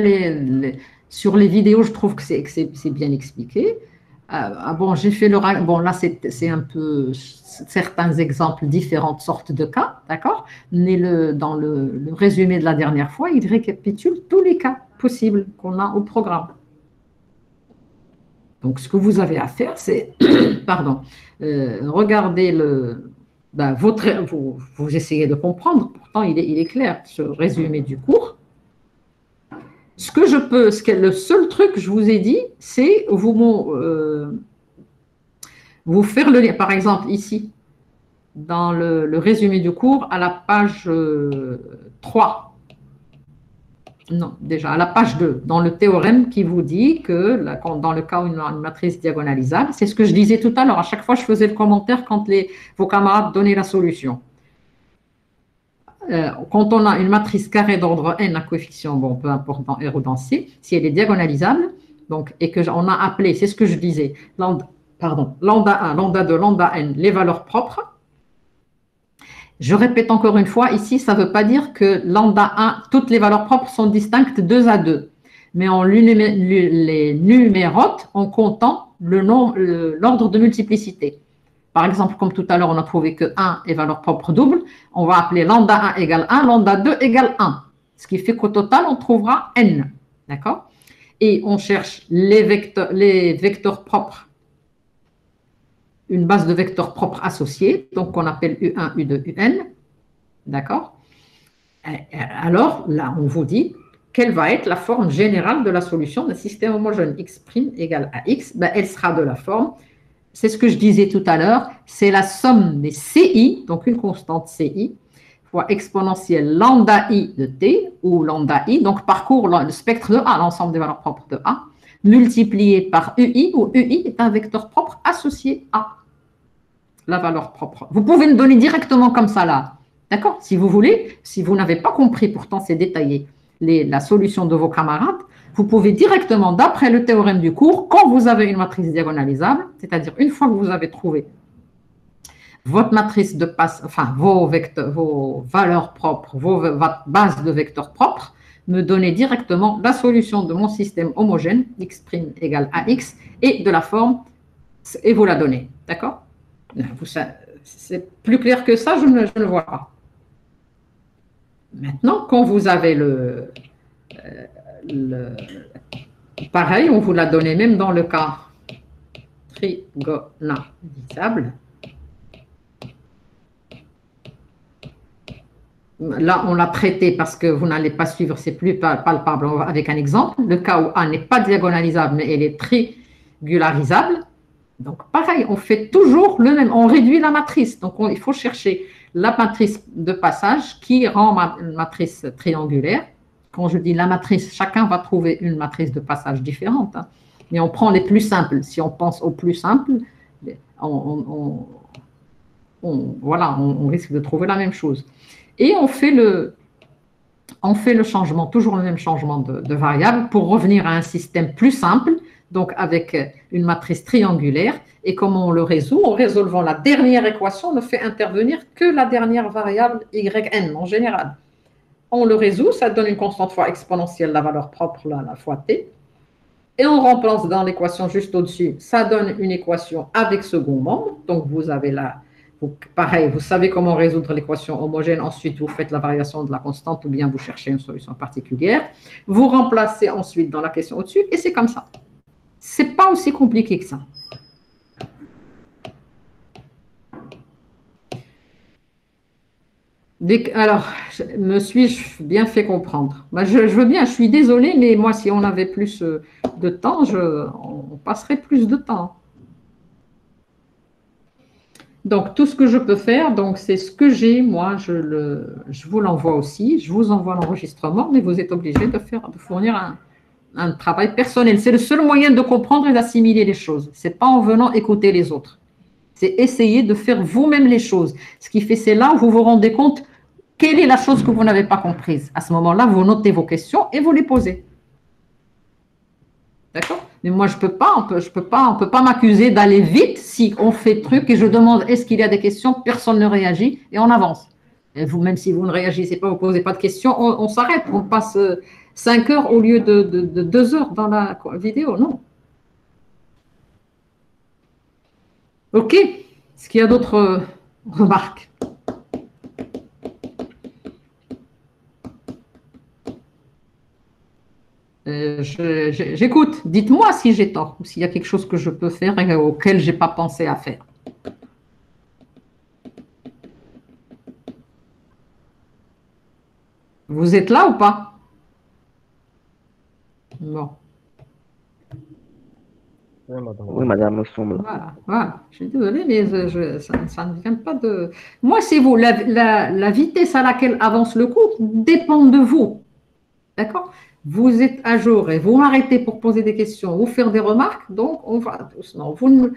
sur les vidéos, je trouve que c'est bien expliqué. Bon, j'ai fait le... Bon, là, c'est un peu certains exemples, différentes sortes de cas, d'accord? Mais dans le résumé de la dernière fois, il récapitule tous les cas possibles qu'on a au programme. Donc, ce que vous avez à faire, c'est, pardon, regarder vous essayez de comprendre, pourtant il est clair, ce résumé du cours. Ce que je peux, le seul truc que je vous ai dit, c'est vous faire le lien. Par exemple, ici, dans le résumé du cours, à la page 3. Non, déjà, à la page 2, dans le théorème qui vous dit que dans le cas où une matrice diagonalisable, c'est ce que je disais tout à l'heure, à chaque fois je faisais le commentaire quand vos camarades donnaient la solution. Quand on a une matrice carrée d'ordre n à coefficient, bon, peu importe dans R ou dans C, si elle est diagonalisable, donc, et qu'on a appelé, c'est ce que je disais, lambda 1, lambda 2, lambda n, les valeurs propres. Je répète encore une fois, ici, ça ne veut pas dire que lambda 1, toutes les valeurs propres sont distinctes 2 à 2, mais on les numérote en comptant l'ordre de multiplicité. Par exemple, comme tout à l'heure, on a trouvé que 1 est valeur propre double, on va appeler lambda 1 égale 1, lambda 2 égale 1, ce qui fait qu'au total, on trouvera n, d'accord? Et on cherche les vecteurs propres, une base de vecteurs propres associés, donc qu'on appelle U1, U2, UN, d'accord? Alors, là, on vous dit, quelle va être la forme générale de la solution d'un système homogène x' égale à x? Ben, elle sera de la forme, c'est ce que je disais tout à l'heure, c'est la somme des CI, donc une constante CI, fois exponentielle lambda i de t, ou lambda i, donc parcourt le spectre de A, l'ensemble des valeurs propres de A, multiplié par UI, où UI est un vecteur propre associé à la valeur propre. Vous pouvez me donner directement comme ça là, d'accord? Si vous voulez, si vous n'avez pas compris, pourtant c'est détaillé, la solution de vos camarades, vous pouvez directement, d'après le théorème du cours, quand vous avez une matrice diagonalisable, c'est-à-dire une fois que vous avez trouvé votre matrice de passe, enfin vos valeurs propres, votre base de vecteurs propres, me donner directement la solution de mon système homogène, x' égale ax, et de la forme, et vous la donnez. D'accord? C'est plus clair que ça, je ne le vois pas. Maintenant, quand vous avez pareil, on vous l'a donné même dans le cas trigonalisable. Là, on l'a traité parce que vous n'allez pas suivre, c'est plus palpable avec un exemple. Le cas où A n'est pas diagonalisable, mais elle est trigularisable. Donc, pareil, on fait toujours le même. On réduit la matrice. Donc, il faut chercher la matrice de passage qui rend une matrice triangulaire. Quand je dis la matrice, chacun va trouver une matrice de passage différente. Hein. Mais on prend les plus simples. Si on pense aux plus simples, voilà, on risque de trouver la même chose. Et on fait le changement, toujours le même changement de variable pour revenir à un système plus simple, donc avec une matrice triangulaire. Et comment on le résout? En résolvant la dernière équation, on ne fait intervenir que la dernière variable yn en général. On le résout, ça donne une constante fois exponentielle, la valeur propre, la fois t. Et on remplace dans l'équation juste au-dessus, ça donne une équation avec second membre. Donc vous avez pareil, vous savez comment résoudre l'équation homogène. Ensuite, vous faites la variation de la constante ou bien vous cherchez une solution particulière. Vous remplacez ensuite dans la question au-dessus et c'est comme ça. Ce n'est pas aussi compliqué que ça. Alors, me suis-je bien fait comprendre? Je veux bien, je suis désolée, mais moi, si on avait plus de temps, on passerait plus de temps. Donc, tout ce que je peux faire, c'est ce que j'ai, moi, je vous l'envoie aussi, je vous envoie l'enregistrement, mais vous êtes obligé de fournir un travail personnel. C'est le seul moyen de comprendre et d'assimiler les choses. Ce n'est pas en venant écouter les autres. C'est essayer de faire vous-même les choses. Ce qui fait, c'est là où vous vous rendez compte quelle est la chose que vous n'avez pas comprise. À ce moment-là, vous notez vos questions et vous les posez. D'accord? Mais moi, on peut pas m'accuser d'aller vite si on fait truc et je demande est-ce qu'il y a des questions, personne ne réagit et on avance. Et vous, même si vous ne réagissez pas, vous ne posez pas de questions, on s'arrête. On passe 5 heures au lieu de 2 heures dans la vidéo. Non. OK. Est-ce qu'il y a d'autres remarques? J'écoute. Dites-moi si j'ai tort ou s'il y a quelque chose que je peux faire et auquel je n'ai pas pensé à faire. Vous êtes là ou pas? Bon. Oui, madame, nous sommes là. Voilà. Je suis désolée, mais ça ne vient pas de… Moi, c'est vous. La vitesse à laquelle avance le cours dépend de vous. D'accord? Vous êtes à jour et vous m'arrêtez pour poser des questions ou faire des remarques, donc on va doucement. Sinon,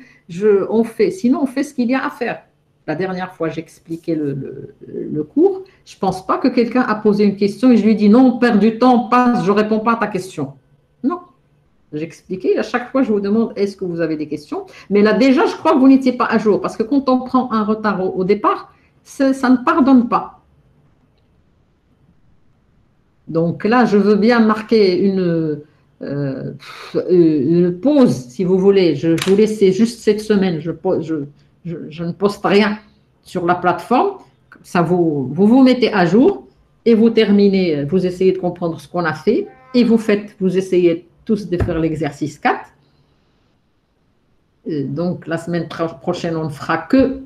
on fait ce qu'il y a à faire. La dernière fois, j'expliquais le cours. Je ne pense pas que quelqu'un a posé une question et je lui ai dit non, on perd du temps, passe, je ne réponds pas à ta question. Non. J'expliquais, à chaque fois, je vous demande est-ce que vous avez des questions. Mais là, déjà, je crois que vous n'étiez pas à jour parce que quand on prend un retard au départ, ça ne pardonne pas. Donc là, je veux bien marquer une pause, si vous voulez. Je vous laisse juste cette semaine. Je ne poste rien sur la plateforme. Comme ça, vous mettez à jour et vous terminez. Vous essayez de comprendre ce qu'on a fait et vous essayez tous de faire l'exercice 4. Donc, la semaine prochaine, on ne fera que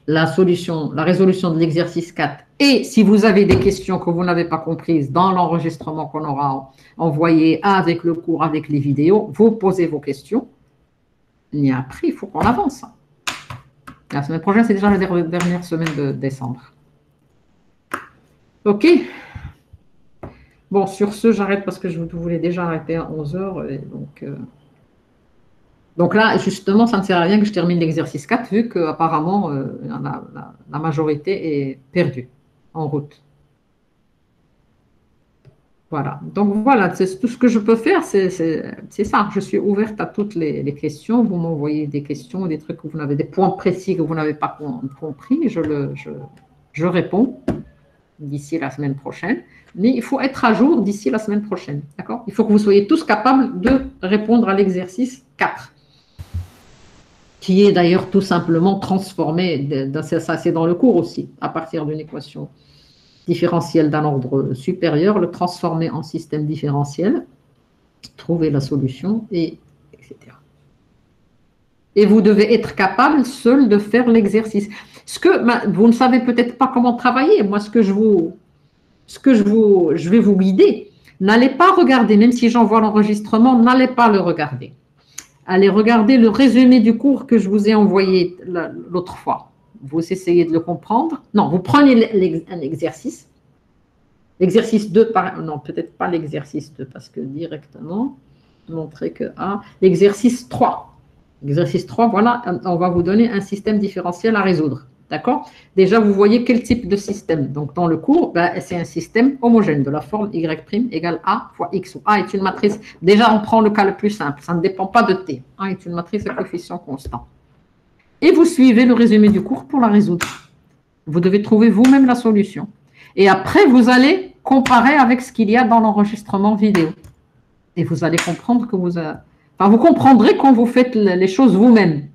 la résolution de l'exercice 4. Et si vous avez des questions que vous n'avez pas comprises dans l'enregistrement qu'on aura envoyé avec le cours, avec les vidéos, vous posez vos questions. Et après, il faut qu'on avance. La semaine prochaine, c'est déjà la dernière semaine de décembre. OK. Bon, sur ce, j'arrête parce que je voulais déjà arrêter à 11 heures. Et donc là, justement, ça ne sert à rien que je termine l'exercice 4 vu qu'apparemment, la majorité est perdue en route. Voilà. Donc voilà, c'est tout ce que je peux faire, c'est ça. Je suis ouverte à toutes les questions. Vous m'envoyez des questions, des trucs que vous n'avez, des points précis que vous n'avez pas compris, je réponds. d'ici la semaine prochaine, mais il faut être à jour d'ici la semaine prochaine. D'accord? Il faut que vous soyez tous capables de répondre à l'exercice 4, qui est d'ailleurs tout simplement transformé, ça c'est dans le cours aussi, à partir d'une équation différentielle d'un ordre supérieur, le transformer en système différentiel, trouver la solution, etc. Et vous devez être capable seul de faire l'exercice. Vous ne savez peut-être pas comment travailler. Moi, je vais vous guider. N'allez pas regarder, même si j'envoie l'enregistrement, n'allez pas le regarder. Allez regarder le résumé du cours que je vous ai envoyé l'autre fois. Vous essayez de le comprendre. Non, vous prenez un exercice. L'exercice 2, non, peut-être pas l'exercice 2, parce que directement, montrer que l'exercice 3. L'exercice 3, voilà, on va vous donner un système différentiel à résoudre. D'accord? Déjà, vous voyez quel type de système. Donc, dans le cours, c'est un système homogène de la forme y' égale A fois X, où A est une matrice. Déjà, on prend le cas le plus simple. Ça ne dépend pas de T. A est une matrice à coefficient constant. Et vous suivez le résumé du cours pour la résoudre. Vous devez trouver vous-même la solution. Et après, vous allez comparer avec ce qu'il y a dans l'enregistrement vidéo. Et vous allez comprendre que vous comprendrez quand vous faites les choses vous-même.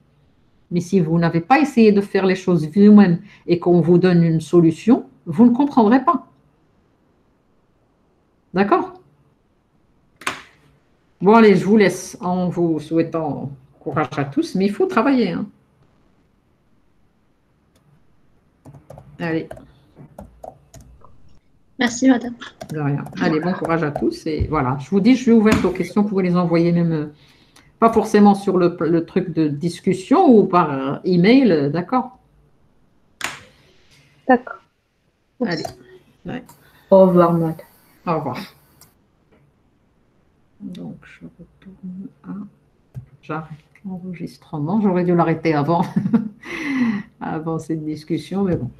Mais si vous n'avez pas essayé de faire les choses vous-même et qu'on vous donne une solution, vous ne comprendrez pas. D'accord? Bon, allez, je vous laisse en vous souhaitant courage à tous, mais il faut travailler. Hein. Allez. Merci, madame. De rien. Allez, bon courage à tous. Et voilà, je vous dis, je suis ouverte aux questions. Vous pouvez les envoyer même, pas forcément sur le truc de discussion ou par email, d'accord? D'accord. Allez. Ouais. Au revoir, madame. Au revoir. Donc, je retourne à... J'arrête l'enregistrement. J'aurais dû l'arrêter avant, avant cette discussion, mais bon.